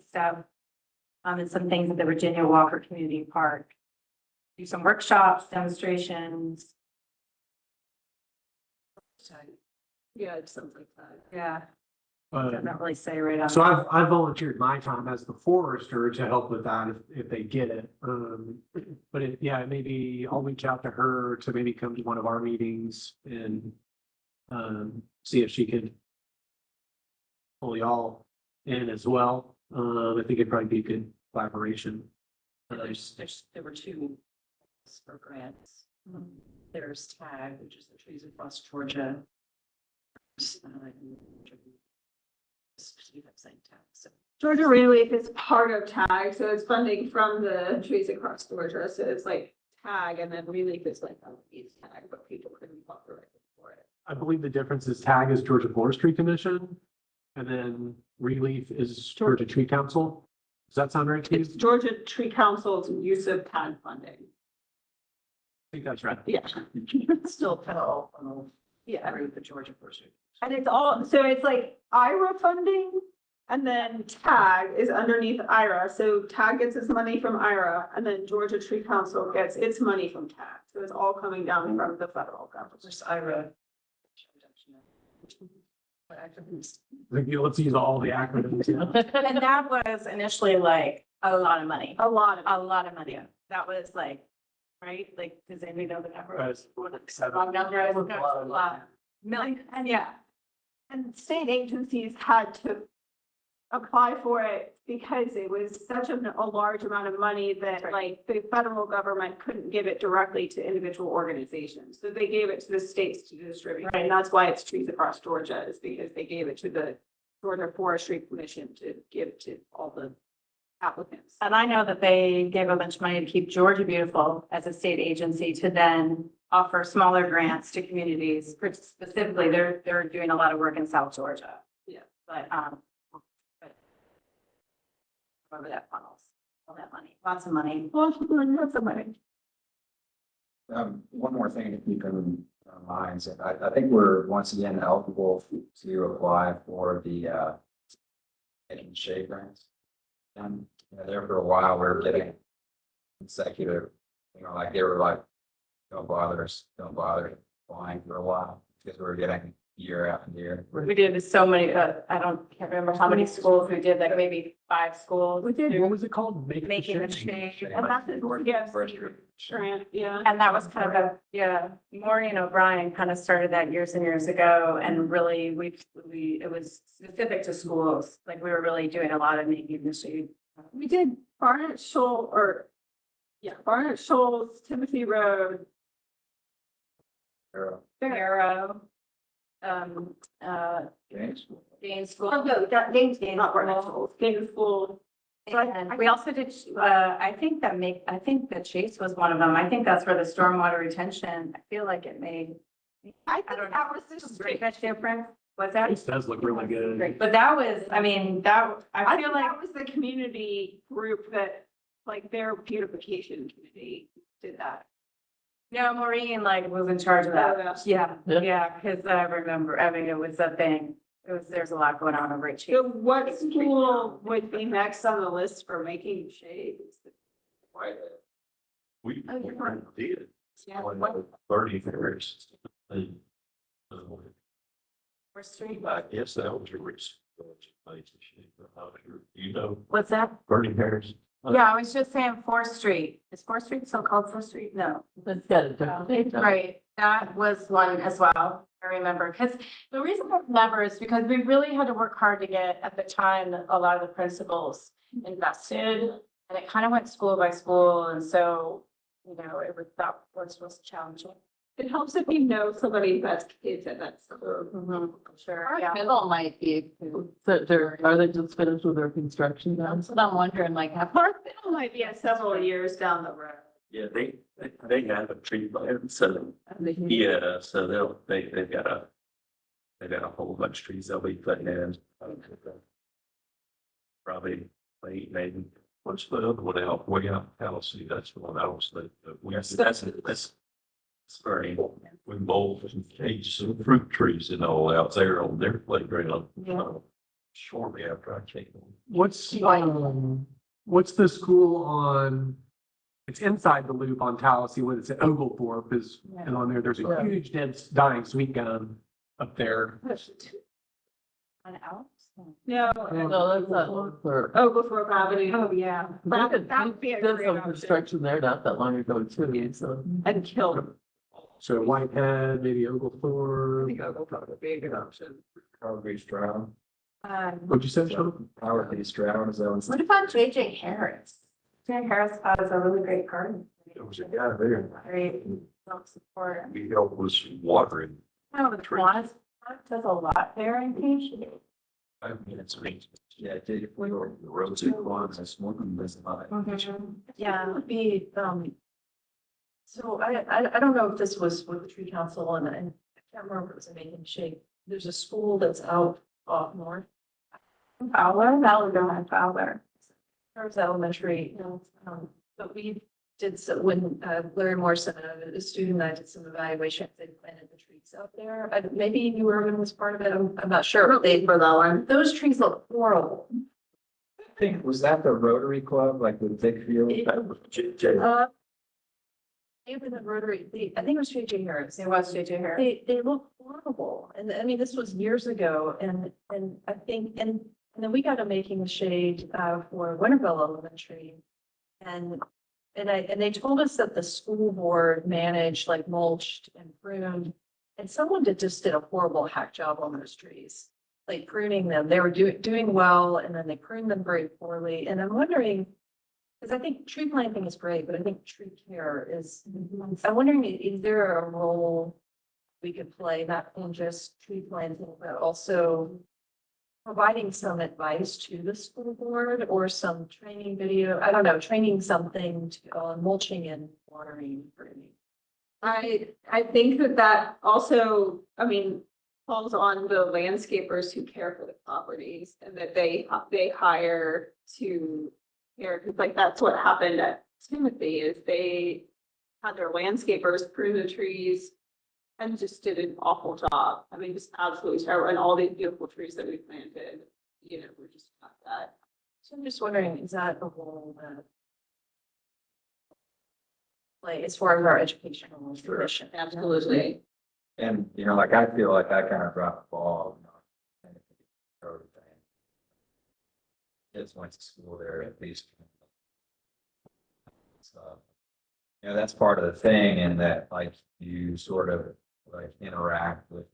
stuff, and some things at the Virginia Walker Community Park. Do some workshops, demonstrations. Yeah, it sounds like that. Yeah. Doesn't really say right on. So I've volunteered my time as the forester to help with that if they get it. But yeah, maybe I'll reach out to her to maybe come to one of our meetings and see if she could pull y'all in as well. I think it'd probably be a good collaboration. There were two for grants. There's TAG, which is the Trees Across Georgia. Georgia Relief is part of TAG, so it's funding from the Trees Across Georgia, so it's like TAG and then Relief is like underneath TAG, but people couldn't apply directly for it. I believe the difference is TAG is Georgia Forestry Commission, and then Relief is Georgia Tree Council. Does that sound right to you? It's Georgia Tree Council's use of TAG funding. I think that's right. Yeah. Still federal, Yeah. through the Georgia Forestry. And it's all, so it's like IRA funding and then TAG is underneath IRA. So TAG gets its money from IRA and then Georgia Tree Council gets its money from TAG. So it's all coming down from the federal government. There's IRA. Let's use all the acronyms. Yeah. And that was initially like a lot of money, A lot of. a lot of money. That was like, right? Like, does anybody know the number? Wrong number, I was a lot. Million, And yeah. And state agencies had to apply for it because it was such a large amount of money that like the federal government couldn't give it directly to individual organizations. So they gave it to the states to distribute. And that's why it's Trees Across Georgia, is because they gave it to the Georgia Forestry Commission to give to all the applicants. And I know that they gave a bunch of money to keep Georgia beautiful as a state agency to then offer smaller grants to communities. Specifically, they're doing a lot of work in South Georgia. Yeah. But wherever that funnels, all that money, lots of money. Lots of money. One more thing to keep in our minds, and I think we're once again eligible to apply for the getting shade grants. And there for a while, we were getting consecutive, like they were like, don't bother applying for a while because we were getting year after year. We did so many, can't remember how many schools we did, like maybe 5 schools. We did. What was it called? Making a shade. And that's it. Yes. Grant, yeah. And that was kind of Maureen O'Brien kind of started that years and years ago. And really, it was specific to schools. Like we were really doing a lot of making the shade. We did Barnett Shoals, Timothy Road. Barrow. Gaines? Gaines School. Oh, no, that Gaines, not Barnett School. Shoals, Gaines School. And we also did, I think the Chase was one of them. I think that's where the stormwater retention, I feel like it made. I think don't that was the Great street. much difference. Was that? This does look really good. Great. But that was, I mean, that, I I feel think like, that was the community group that, like, their beautification committee did that. no, Maureen like was in charge of that. Yeah, because I remember, I mean, it was a thing. There's a lot going on over at Chase. So what school would be next on the list for making shades? We did. Yeah. Bernie Harris. First Street. I guess that was a recent. You know, What's that? Bernie Harris. Yeah, I was just saying 4th Street. Is 4th Street still called 4th Street? No. That's got a different name. Right, that was one as well, I remember, because the reason I remember is because we really had to work hard to get, at the time, a lot of the principals invested, and it kind of went school by school, and so, that was challenging. It helps if you know somebody that's kids at that school. Sure, yeah. Middle might be. So are they just finished with their construction now? That's what I'm wondering, like, how Park Middle might be several years down the road. Yeah, they have a tree plan, so, yeah, so they've got a whole bunch of trees they'll be putting in. Probably late, maybe. What's the other one out, way out in Tennessee? That's the one I was thinking of. That's very, We bowled and caged some fruit trees and all out there on their playground. Shortly after I came. What's the school on? It's inside the loop on Tallahassee when it's at Oglethorpe is, and on there, there's a huge dead dying sweet gum up there. On Alps? No, No, that's not. oh, before gravity. Oh, yeah. That would be a Did great some option. construction there not that long ago too, so. And killed. So Whitehead, maybe Oglethorpe. Oglethorpe would be a good option. Probably Stroud. What'd you say, Sean? Howard B. Stroud is that What about JJ Harris? JJ Harris has a really great garden. It was a guy there. Great support. We helped was watering. No, the Kiwanis does a lot there, I think. 5 minutes. Yeah, we were the roads in Queens, I smoking this about it. Yeah, it would be, so I don't know if this was with the tree council and I can't remember if it was in making shape. There's a school that's out off north. Fowler, don't have Fowler. There's elementary, but we did, so when Larry Morrison, a student, and I did some evaluations, they planted the trees out there. Maybe you were was part of it, I'm not sure. For that one. Those trees look horrible. I think, was that the Rotary Club, like with Dick Field? Even the Rotary, I think it was JJ Harris. It was JJ Harris. They look horrible. And I mean, this was years ago and I think, and then we got a making the shade for Winterville Elementary. And they told us that the school board managed, like mulched and pruned. And someone just did a horrible hack job on those trees, like pruning them. They were doing well and then they pruned them very poorly. And I'm wondering, because I think tree planting is great, but I think tree care is, I'm wondering, is there a role we could play, not in just tree planting, but also providing some advice to the school board or some training video, I don't know, training something to mulching and watering for me. I think that also, I mean, falls on the landscapers who care for the properties and that they hire to care, because like that's what happened at Timothy is they had their landscapers prune the trees and just did an awful job. I mean, just absolutely terrible. And all these beautiful trees that we planted, you know, were just not that. So I'm just wondering, is that a role that, like, as far as our educational tradition? Absolutely. And, you know, like, I feel like I kind of dropped the ball. You know, and kids went to school there at least. So, you know, that's part of the thing, and that, like, you sort of, like, interact with,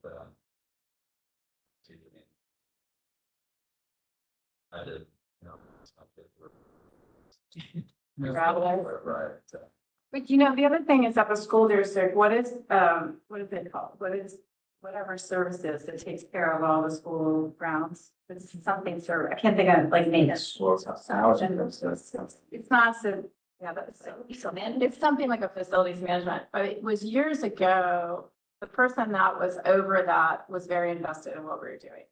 I did, you know, it's not good. Right. But you know, the other thing is that the school district, what is it called? What is, whatever services that takes care of all the school grounds? It's something I can't think of, like maintenance. It's not so, yeah, that's it's something like a facilities management, but it was years ago. The person that was over that was very invested in what we were doing.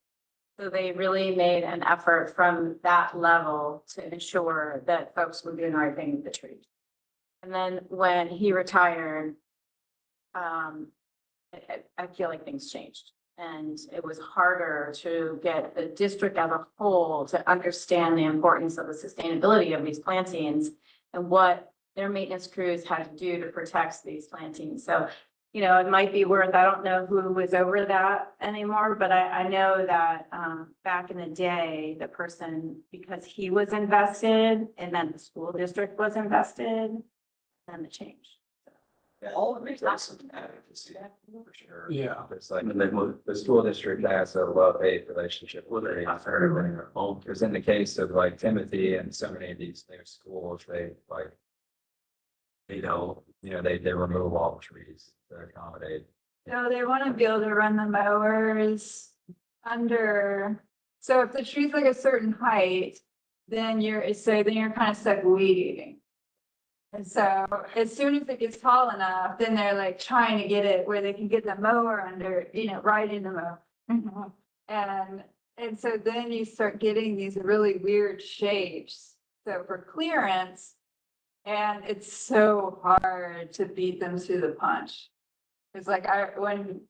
So they really made an effort from that level to ensure that folks were doing the right thing with the trees. And then when he retired, I feel like things changed. And it was harder to get the district as a whole to understand the importance of the sustainability of these plantings and what their maintenance crews had to do to protect these plantings. So, you know, it might be worth, I don't know who was over that anymore, but I know that back in the day, the person, because he was invested and then the school district was invested, then the change. Yeah, all of it makes some advocacy, for sure. Yeah. It's like, the school district has a love-hate relationship with it. Because in the case of like Timothy and so many of these new schools, they like, they don't, you know, they remove all the trees to accommodate. No, they want to be able to run the mowers under, so if the tree's like a certain height, then you're kind of stuck weed eating. And so as soon as it gets tall enough, then they're like trying to get it where they can get the mower under, you know, right in the mower. And so then you start getting these really weird shapes. So for clearance, and it's so hard to beat them to the punch. It's like when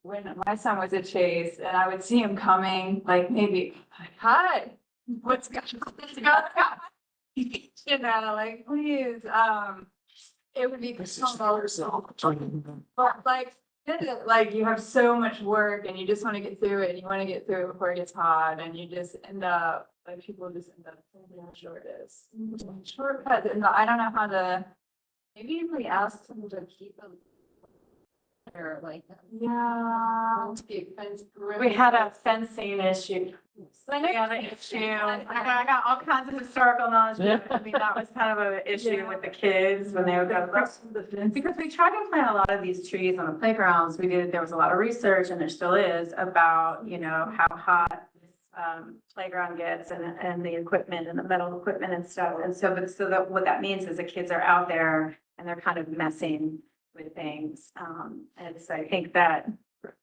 my son was at Chase and I would see him coming, like maybe, hi, what's going on? You know, like, please, it would be, but like, Like you have so much work and you just want to get through it and you want to get through it before it gets hot and you just end up, like people just end up thinking how short it is. Shortcuts, and I don't know how to, maybe if we ask them to keep them. Or like, yeah. We had a fencing issue. We had an issue. I got all kinds of historical knowledge. I mean, that was kind of an issue with the kids when they would go to the fence. Because we tried to plant a lot of these trees on the playgrounds. There was a lot of research and there still is about, you know, how hot playground gets and the equipment and the metal equipment and stuff. And so, what that means is the kids are out there and they're kind of messing with things. And so I think that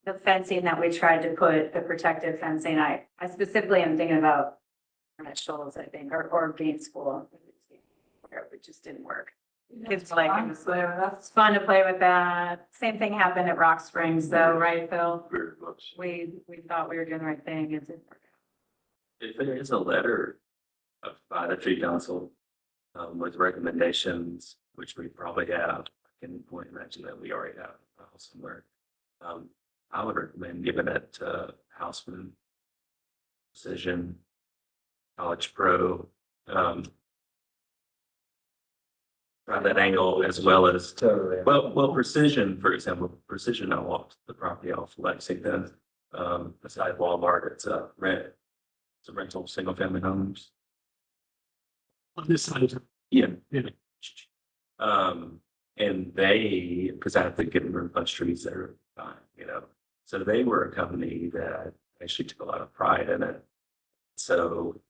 the fencing that we tried to put, the protective fencing, I specifically am thinking about at Shoals, I think, or Green School, where it just didn't work. Kids were like, it's fun to play with that. Same thing happened at Rock Springs though, right, Phil? Very much. We thought we were doing the right thing. It didn't work out. If there is a letter by the tree council with recommendations, which we probably have, I can point imagine that we already have a file somewhere. I would recommend giving it to Houseman, Precision, College Pro, try that angle as well as Totally. well, Precision, for example, Precision, I walked the property off Lexington, beside Walmart. It's a rental, single family homes. On this side. Yeah. Yeah. And they, because I have to give them a bunch of trees that are fine, you know. So they were a company that actually took a lot of pride in it. So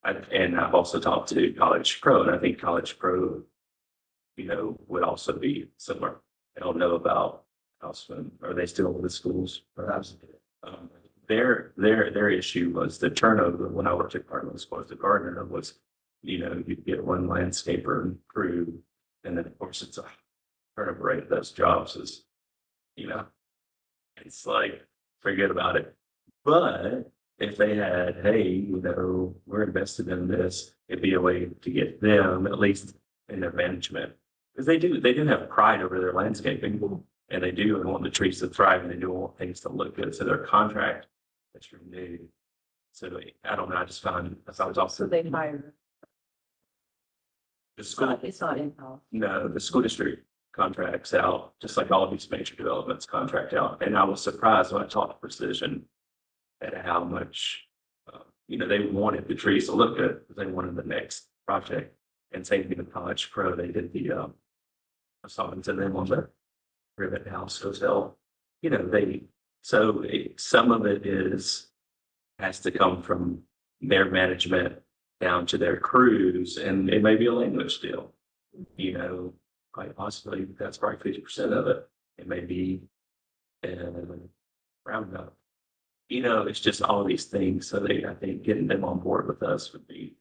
I've also talked to College Pro, and I think College Pro, you know, would also be similar. I don't know about Houseman. Are they still with the schools? Perhaps. Their issue was the turnover when I worked at Cardinal Schools. The gardener was, you know, you get one landscaper and crew, and then of course it's a turnover rate of those jobs is, you know, it's like forget about it. But if they had, hey, you know, we're invested in this, it'd be a way to get them at least in their management. Because they do have pride over their landscaping, and they do want the trees to thrive, and they do want things to look good. So their contract is renewed. So I don't know, I just found I was also So they hire. the school. It's not in-house. No, the school district contracts out, just like all of these major developments contract out. And I was surprised when I talked to Precision at how much, you know, they wanted the trees to look good, because they wanted the next project. And same thing with College Pro, they did the, I saw them to them on the Rivet House Hotel. You know, some of it has to come from their management down to their crews, and it may be a language deal. You know, quite possibly that's probably 50% of it. It may be roundup. You know, it's just all these things. So I think getting them on board with us would be.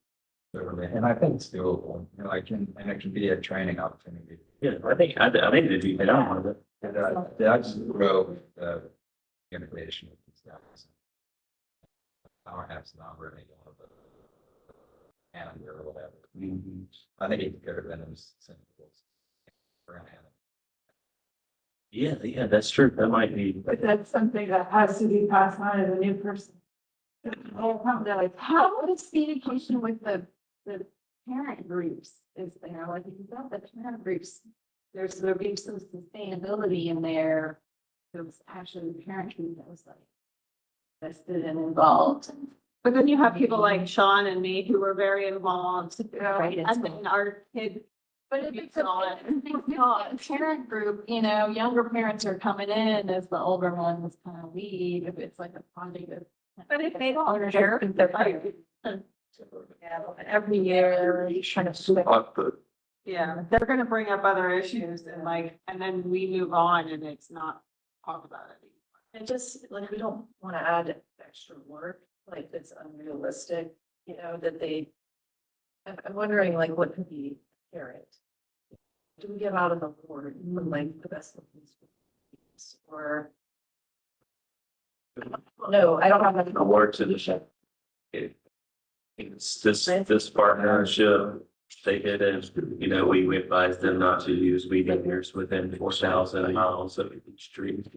Totally. And I think it's doable, you know, and it can be a training opportunity. Yeah, I think it'd be, I don't want to. And I just grow the innovation with these guys. Powerhouse not really going to and or whatever. I think it could have been as simple as. Yeah, that's true. That might be. But that's something that has to be passed on as a new person. How is communication with the parent groups is there? Like, if you've got the parent groups, there be some sustainability in there. There was actually the parent group that was like invested and involved. But then you have people like Sean and me who were very involved. Right, And then our kid. But if it's a parent group, you know, younger parents are coming in as the older ones kind of lead. If it's like a project of. But if they don't share, they're like. Yeah, every year, trying to. Yeah, they're gonna bring up other issues and then we move on and it's not talk about it. And just like, we don't want to add extra work, like it's unrealistic, you know, that I'm wondering like what could be carrot? Do we give out an award for like the best of these? Or? No, I don't have an Award to the chef. It's this partnership They did it, we advised them not to use weed eaters within 4,000 miles of each street.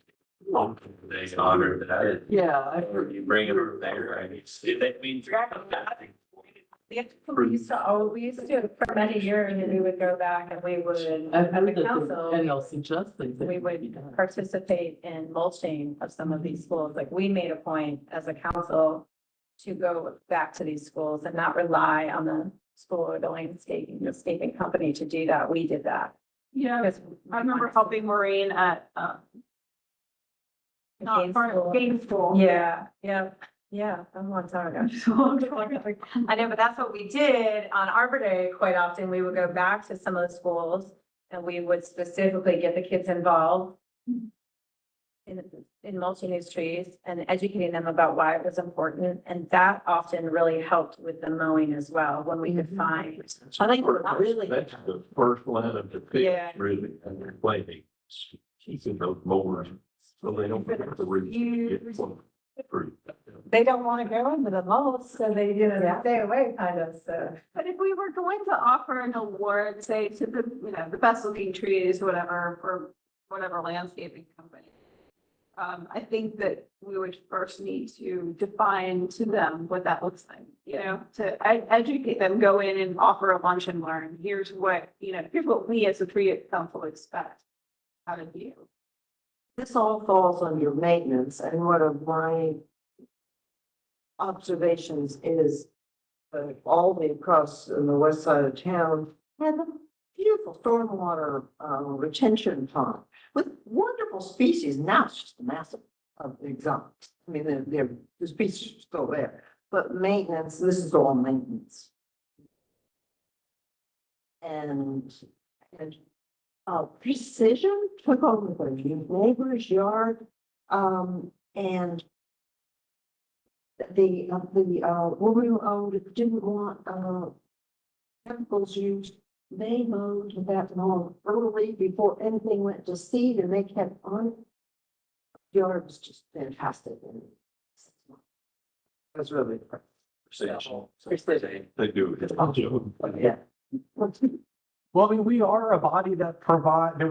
They honored that. Yeah, I heard. You bring them there, I mean, that means. We used to, for many years, we would go back and we would, I've as heard a that council, the NLC just thinks that we would participate in mulching of some of these schools. Like, we made a point as a council to go back to these schools and not rely on the school or the landscaping company to do that. We did that. Yeah, Because I remember helping Maureen at, not for game school. Yeah, a long time ago. I know, but that's what we did on Arbor Day. Quite often, we would go back to some of the schools and we would specifically get the kids involved in mulching these trees and educating them about why it was important. And that often really helped with the mowing as well, when we could find. I think we're really. That's the first line of defense, Yeah. really, and they're blaming, keeping those mowers, so they don't get the root. They don't want to go into the mulch, so they stay away kind of, so. But if we were going to offer an award, say to the, the best looking trees, whatever, for whatever landscaping company. I think that we would first need to define to them what that looks like, to educate them, go in and offer a lunch and learn. Here's what we as a tree council expect out of you. This all falls under maintenance, and one of my observations is all the across on the west side of town had a beautiful stormwater retention pond with wonderful species. Now it's just a massive example. I mean, the species are still there, but maintenance, this is all maintenance. And Precision took over the neighbor's yard, and the woman who owned it didn't want chemicals used. They mowed that lawn early before anything went to seed, and they kept on it. The yard was just fantastic. It was really They do. yeah. Well, I mean, we are a body that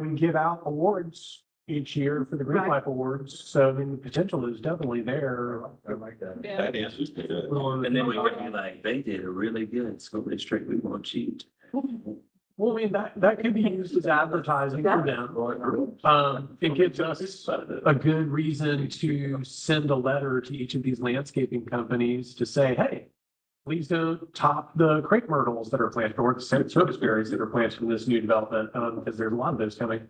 we give out awards each year for the Green Life Awards. So, I mean, the potential is definitely there. I like that. That is. And then we could be like, they did a really good school district, we want you to. Well, I mean, that could be used as advertising for them. It gives us a good reason to send a letter to each of these landscaping companies to say, hey, please don't top the crepe myrtles that are planted or the service berries that are planted in this new development, because there's a lot of those coming.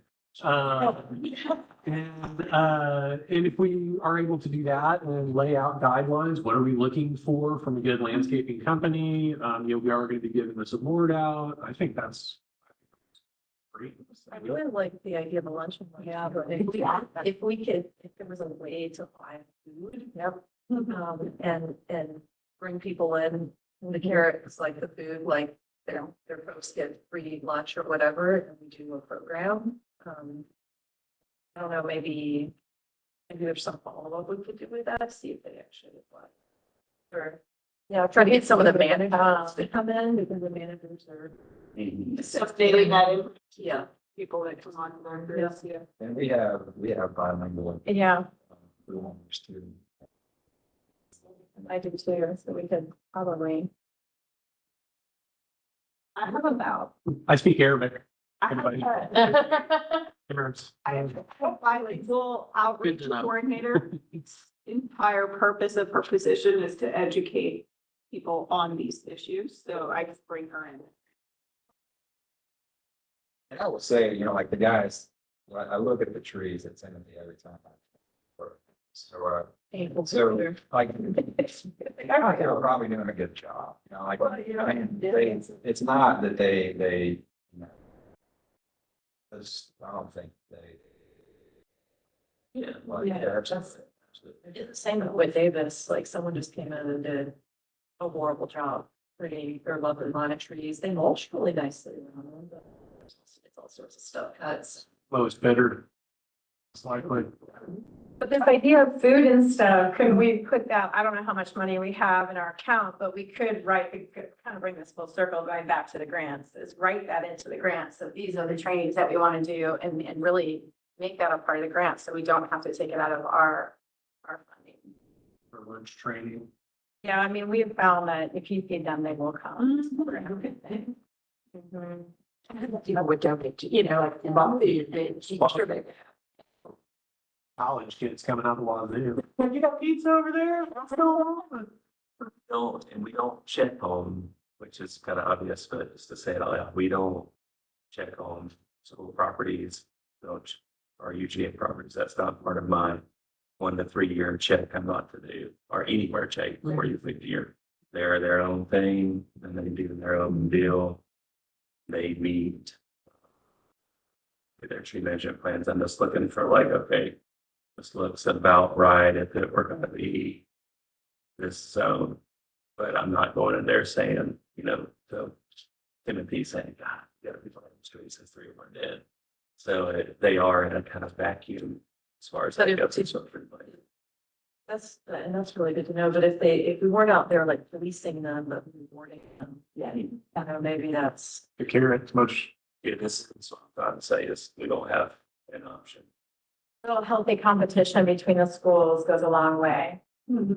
And if we are able to do that and lay out guidelines, what are we looking for from a good landscaping company? We are going to be giving this award out. I think that's great. I really like the idea of a luncheon. Yeah, but if there was a way to buy food, and bring people in, the carrots, like the food, like their folks get free lunch or whatever, and we do a program. I don't know, maybe there's some follow-up we could do with that, see if they actually apply. Or, try to get some of the managers to come in, because the managers are. Updating that. Yeah. People that come on learn this, yeah. And we have bilingual. Yeah, Learners too. I do too, so we could probably. I have about. I speak Arabic. I have Anybody? I have a bilingual outreach Good to know. coordinator. Its entire purpose of her position is to educate people on these issues, so I just bring her in. And I would say, like the guys, I look at the trees at Timothy every time. I work. So, like, they're probably doing a good job, it's not that they, I don't think they. Yeah. It's the same with Davis, like someone just came in and did a horrible job, pretty, their lovely line of trees, they mulch really nicely around them, but it's all sorts of stuff cuts. Lowest bidder. It's likely. But this idea of food and stuff, could we put that, I don't know how much money we have in our account, but we could kind of bring this full circle going back to the grants, is write that into the grants. So these are the trainings that we want to do and really make that a part of the grant. So we don't have to take it out of our funding. For lunch training. Yeah, I mean, we've found that if you feed them, they will come. Mhm. I would donate to, like, about the, sure they. College kids coming out the wazoo. You got pizza over there? What's going on? We don't check on, which is kind of obvious, but just to say it out loud, we don't check on school properties. Don't, or UGA properties. That's not part of my 1 to 3 year check I'm not to do, or anywhere check before you think year. They're their own thing and they do their own deal. They meet with their tree management plans. I'm just looking for like, okay, this looks about right if it were gonna be this zone. But I'm not going in there saying, so Timothy saying, God, you gotta be planting trees since 3 of them are dead. So they are in a kind of vacuum as far as that goes. That's, and that's really good to know, but if we weren't out there like policing them, but rewarding them, yeah, I know maybe that's. The carrot, much. It is, that's what I'm trying to say is we don't have an option. A little healthy competition between the schools goes a long way.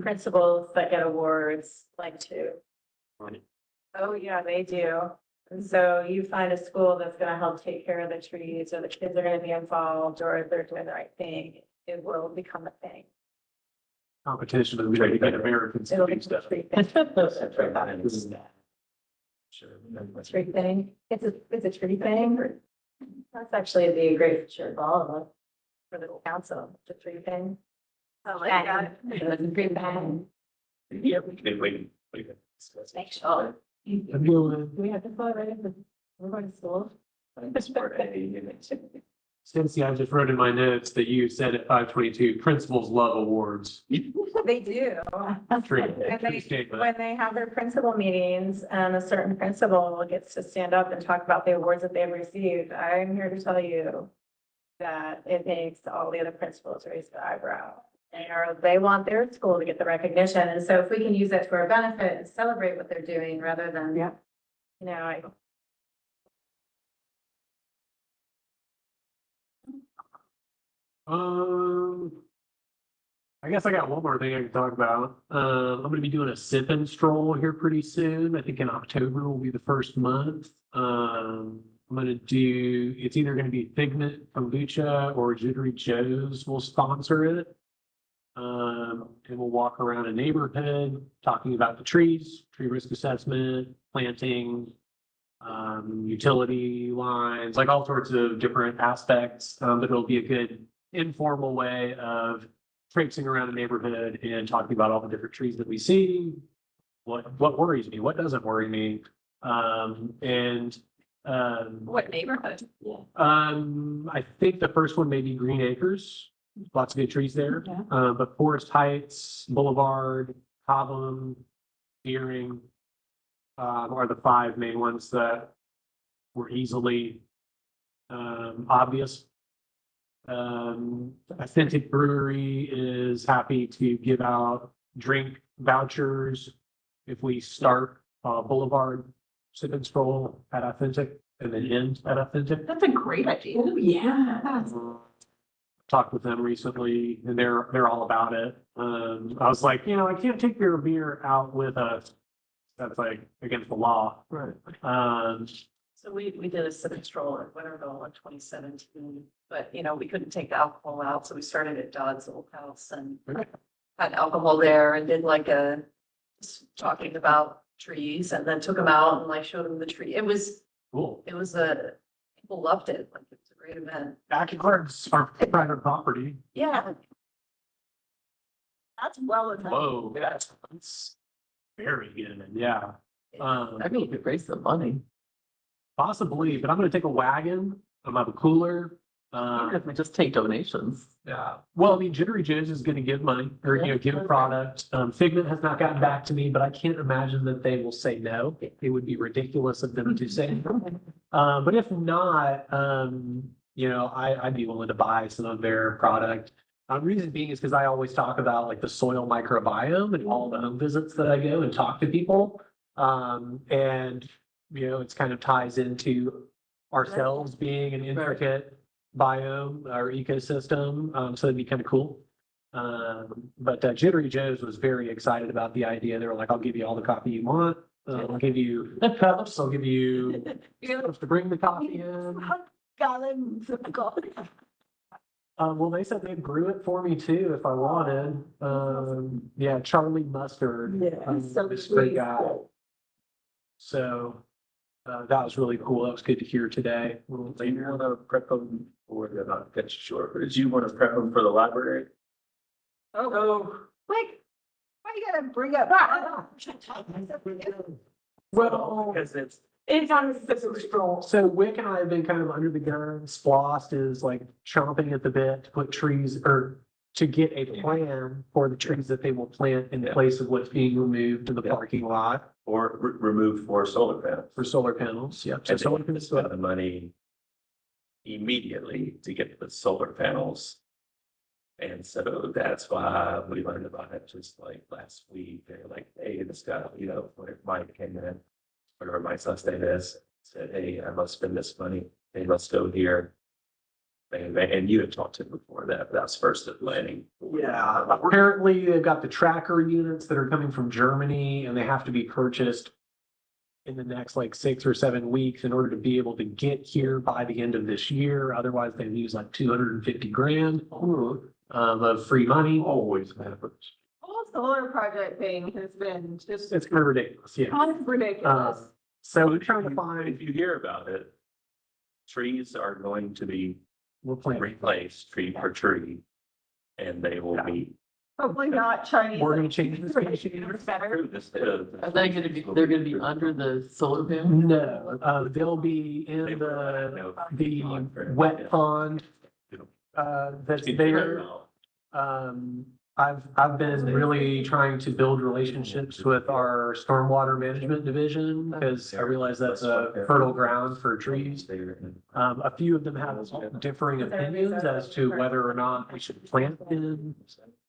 Principals that get awards like to. Right. Oh, yeah, they do. And so you find a school that's gonna help take care of the trees, or the kids are gonna be involved, or they're doing the right thing, it will become a thing. Competition of trying to get Americans to It'll do become a stuff. tree thing. Sure. Tree thing, it's a tree thing. That's actually be a great shared ball for the council, the tree thing. I like that. Green bang. Yeah, we can. Make sure. I'm going. Do we have to vote right? We're going to school. Cynthia, I just wrote in my notes that you said at 522, principals love awards. They do. True. And True they, statement. when they have their principal meetings and a certain principal gets to stand up and talk about the awards that they've received, I'm here to tell you that it makes all the other principals raise their eyebrow. And they want their school to get the recognition. And so if we can use that to our benefit and celebrate what they're doing rather than, I guess I got one more thing I can talk about. I'm gonna be doing a sip and stroll here pretty soon. I think in October will be the first month. I'm gonna do, it's either gonna be Figment, Kombucha, or Jittery Joe's will sponsor it. And we'll walk around a neighborhood talking about the trees, tree risk assessment, planting, utility lines, like all sorts of different aspects. But it'll be a good informal way of traipsing around a neighborhood and talking about all the different trees that we see, what worries me, what doesn't worry me. What neighborhood? I think the first one may be Green Acres. Lots of good trees there. Yeah. But Forest Heights, Boulevard, Cobham, Deering, are the 5 main ones that were easily obvious. Authentic Brewery is happy to give out drink vouchers if we start Boulevard Sip and Stroll at Authentic and then end at Authentic. That's a great idea. Oh, yeah. Talked with them recently and they're all about it. I was like, I can't take your beer out with us. That's like against the law. Right. So we did a civic stroll at Winterville in 2017, but we couldn't take the alcohol out, so we started at Dodd's old house and had alcohol there and did like just talking about trees and then took them out and like showed them the tree. It was cool. It was people loved it. Like it was a great event. Backyards are private property. Yeah. That's well enough. Whoa, that's very good. Yeah. I mean, you could raise some money. Possibly, but I'm gonna take a wagon. I'm gonna have a cooler. Because we just take donations. Yeah. Well, I mean, Jittery Joe's is gonna give money or give a product. Figment has not gotten back to me, but I can't imagine that they will say no. It would be ridiculous of them to say no. But if not, I'd be willing to buy some of their product. Reason being is because I always talk about like the soil microbiome and all the home visits that I go and talk to people. And, it's kind of ties into ourselves being an intricate biome or ecosystem. So it'd be kind of cool. But Jittery Joe's was very excited about the idea. They were like, I'll give you all the coffee you want. I'll give you cups. I'll give you cups to bring the coffee in. Gallons of coffee. Well, they said they brew it for me too if I wanted. Yeah, Charlie Mustard. Yeah, so this great sweet. guy. So that was really cool. That was good to hear today. Do you want to prep them for, not cut you short, but did you want to prep them for the library? Oh, like, why you gotta bring up? Well, Because It's on the scroll. so Wick and I have been kind of under the gun. Splost is like chomping at the bit to put trees or to get a plan for the trees that they will plant in place of what's being removed in the parking lot or remove 4 solar panels. for solar panels. Yep. So And someone they can can spend the money immediately to get the solar panels. And so that's why we learned about it just like last week. They're like, hey, this guy, when Mike came in, whatever Mike's last name is, said, hey, I must spend this money. They must go here. And you had talked to him before that's first at planning. Yeah, apparently they've got the tracker units that are coming from Germany and they have to be purchased in the next like 6 or 7 weeks in order to be able to get here by the end of this year. Otherwise they lose like 250 grand of free money. Always happens. Whole solar project thing has been just It's kind of ridiculous, yeah. kind of ridiculous. So we're trying to If find, you hear about it, trees are going to be we're planning. replaced tree per tree. And they will be. Hopefully not Chinese. We're gonna change the species. Better. Are they gonna be, they're gonna be under the solar panel? No, they'll be in the wet pond. That's there. I've been really trying to build relationships with our stormwater management division because I realize that's a fertile ground for trees. A few of them have differing opinions as to whether or not we should plant in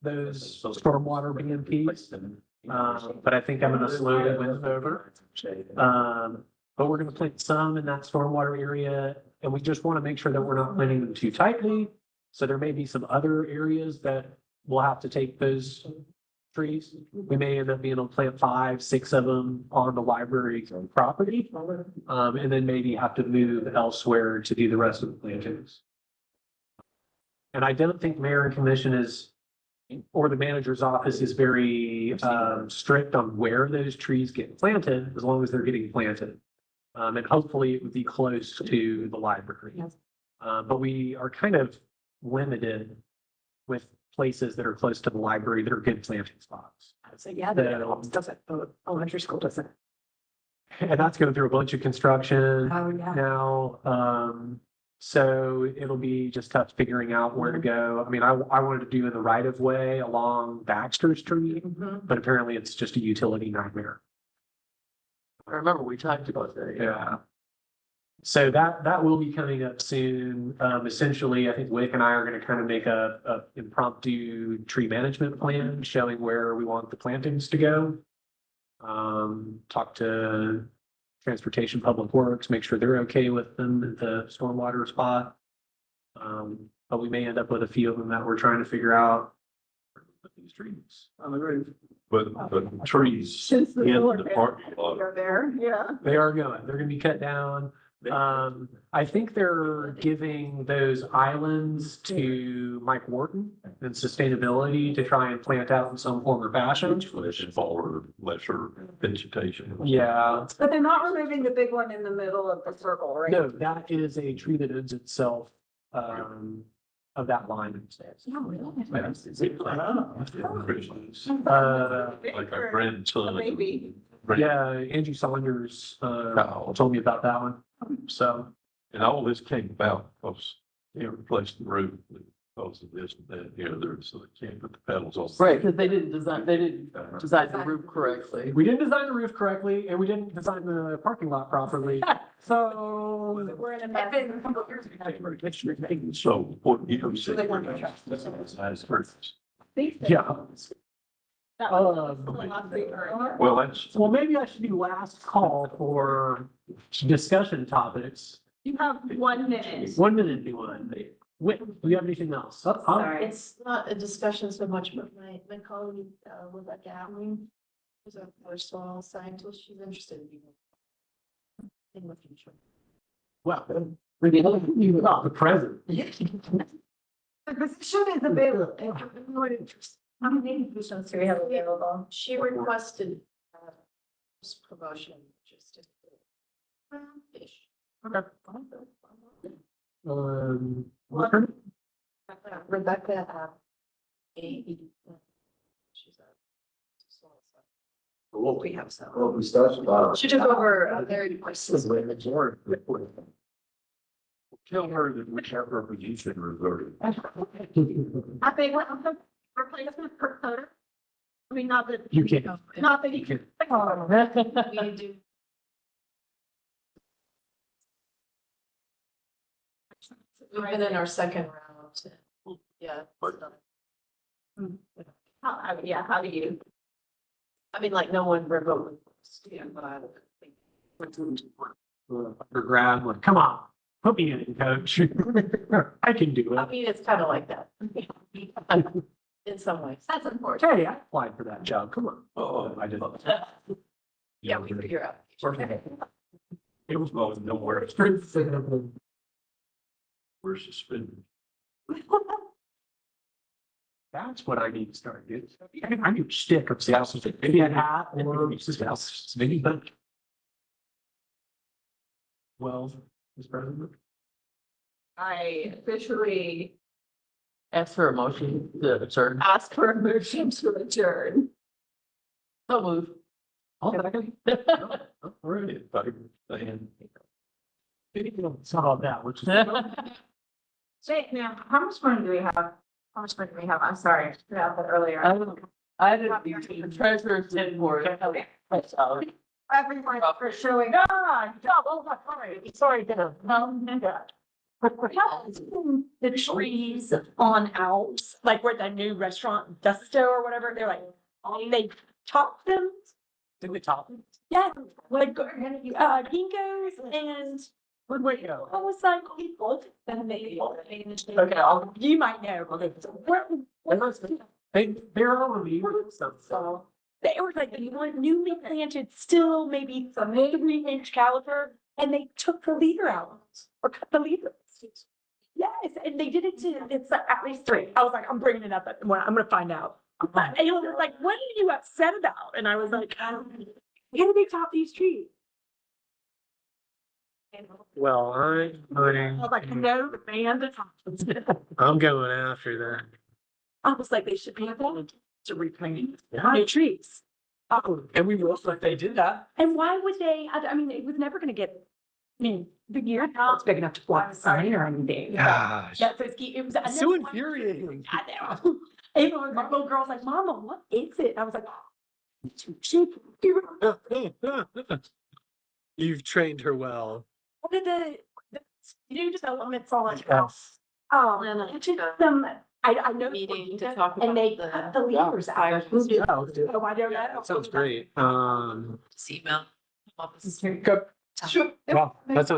those stormwater BMPs. But I think I'm gonna slowly win them over. But we're gonna plant some in that stormwater area and we just want to make sure that we're not planting them too tightly. So there may be some other areas that we'll have to take those trees. We may end up being able to plant 5, 6 of them on the library property. And then maybe have to move elsewhere to do the rest of the plantings. And I don't think mayor and commission or the manager's office is very strict on where those trees get planted, as long as they're getting planted. And hopefully it would be close to the library. But we are kind of limited with places that are close to the library that are good planting spots. So yeah, the doesn't, the elementary school doesn't. And that's going through a bunch of construction Oh, yeah. now. So it'll be just tough figuring out where to go. I mean, I wanted to do in the right of way along Baxter Street, but apparently it's just a utility nightmare. I remember we talked about that. Yeah. So that will be coming up soon. Essentially, I think Wick and I are going to kind of make a impromptu tree management plan showing where we want the plantings to go. Talk to Transportation Public Works, make sure they're okay with them at the stormwater spot. But we may end up with a few of them that we're trying to figure out where to put these trees on the roof. But the trees Since the in solar the panels parking lot. are there, yeah. They are going, they're going to be cut down. I think they're giving those islands to Mike Wharton and sustainability to try and plant out in some form or fashion. Smaller, lesser vegetation. Yeah, But they're not removing the big one in the middle of the circle, right? no, that is a tree that owns itself, of that line. Like our grandson. Maybe. Yeah, Angie Saunders, told me about that one. So, And all this came about because they replaced the roof with Because of this, and that, you know, they're, so they can't put the pedals on. Right, because they didn't design the roof correctly. We didn't design the roof correctly and we didn't design the parking lot properly. So. We're in a mess. So, what you know, say, size first. Yeah. Well, that's, Well, maybe I should be last call for discussion topics. You have 1 minute. 1 minute, anyone. Wait, do you have anything else? Oh, Sorry, it's not a discussion so much, but my colleague, Rebecca Allen, who's a forest soil scientist, she's interested in the future. well, you got the present. The position is available. How many positions do we have available? She requested, promotion, just ish. Okay. What's her name? Rebecca, she's What we have, so. Well, we started. she took over very tell her that we have her position reverted. I think what the replacement for coder. I mean, not that. You can't. Not that he You can. We do. We've been in our second round. Yeah. How do you? I mean, like, no one remotely. Undergrad, like, come on, put me in, coach. I can do I it. mean, it's kind of like that. In some ways. That's important. Hey, I applied for that job. Come on. Oh, I did. Yeah, we figure out. It was going nowhere. We're suspended. That's what I need to start doing. I need a stick of salsa, maybe a hat or salsa, maybe, but. Well, Mr. President. I officially Ask for a motion to adjourn. ask for a motion to adjourn. So move. Oh, second. Already, and It's not all that, which is. Jake, now, how much money do we have? How much money do we have? I'm sorry, I forgot that earlier. I didn't, the treasurer's in for it. Everyone for showing. Sorry, the trees on Alps, like where the new restaurant Gusto or whatever, they're like, they topped them. Did we top? Yeah, like, ginkgos and Where'd we go? what was that called? Okay, You might know. Okay. What- They're all me. So. They were like the one newly planted, still maybe 3-inch caliper, and they took the leader out or cut the leader. Yes, and they did it to, it's at least 3. I was like, I'm bringing it up, I'm gonna find out. But Ayla was like, what are you upset about? And I was like, how do they top these trees? Well, I was like, no, the band. I'm going after that. I was like, they should be able to replant new trees. And we will, like they did that. And why would they, I mean, it was never gonna get, I mean, the year. It's big enough to block the sun or anything. Gosh. Yeah, so it was. I So never wanted- infuriating. I know. Even my little girl's like, Mama, what is it? I was like, it's too cheap. You've trained her well. What did the new developments on? Yes. It took them, I know. Meeting to talk And they about cut the the leaders out. Who did? Oh, dude. Oh, I don't know. That sounds great. email. Well, that's a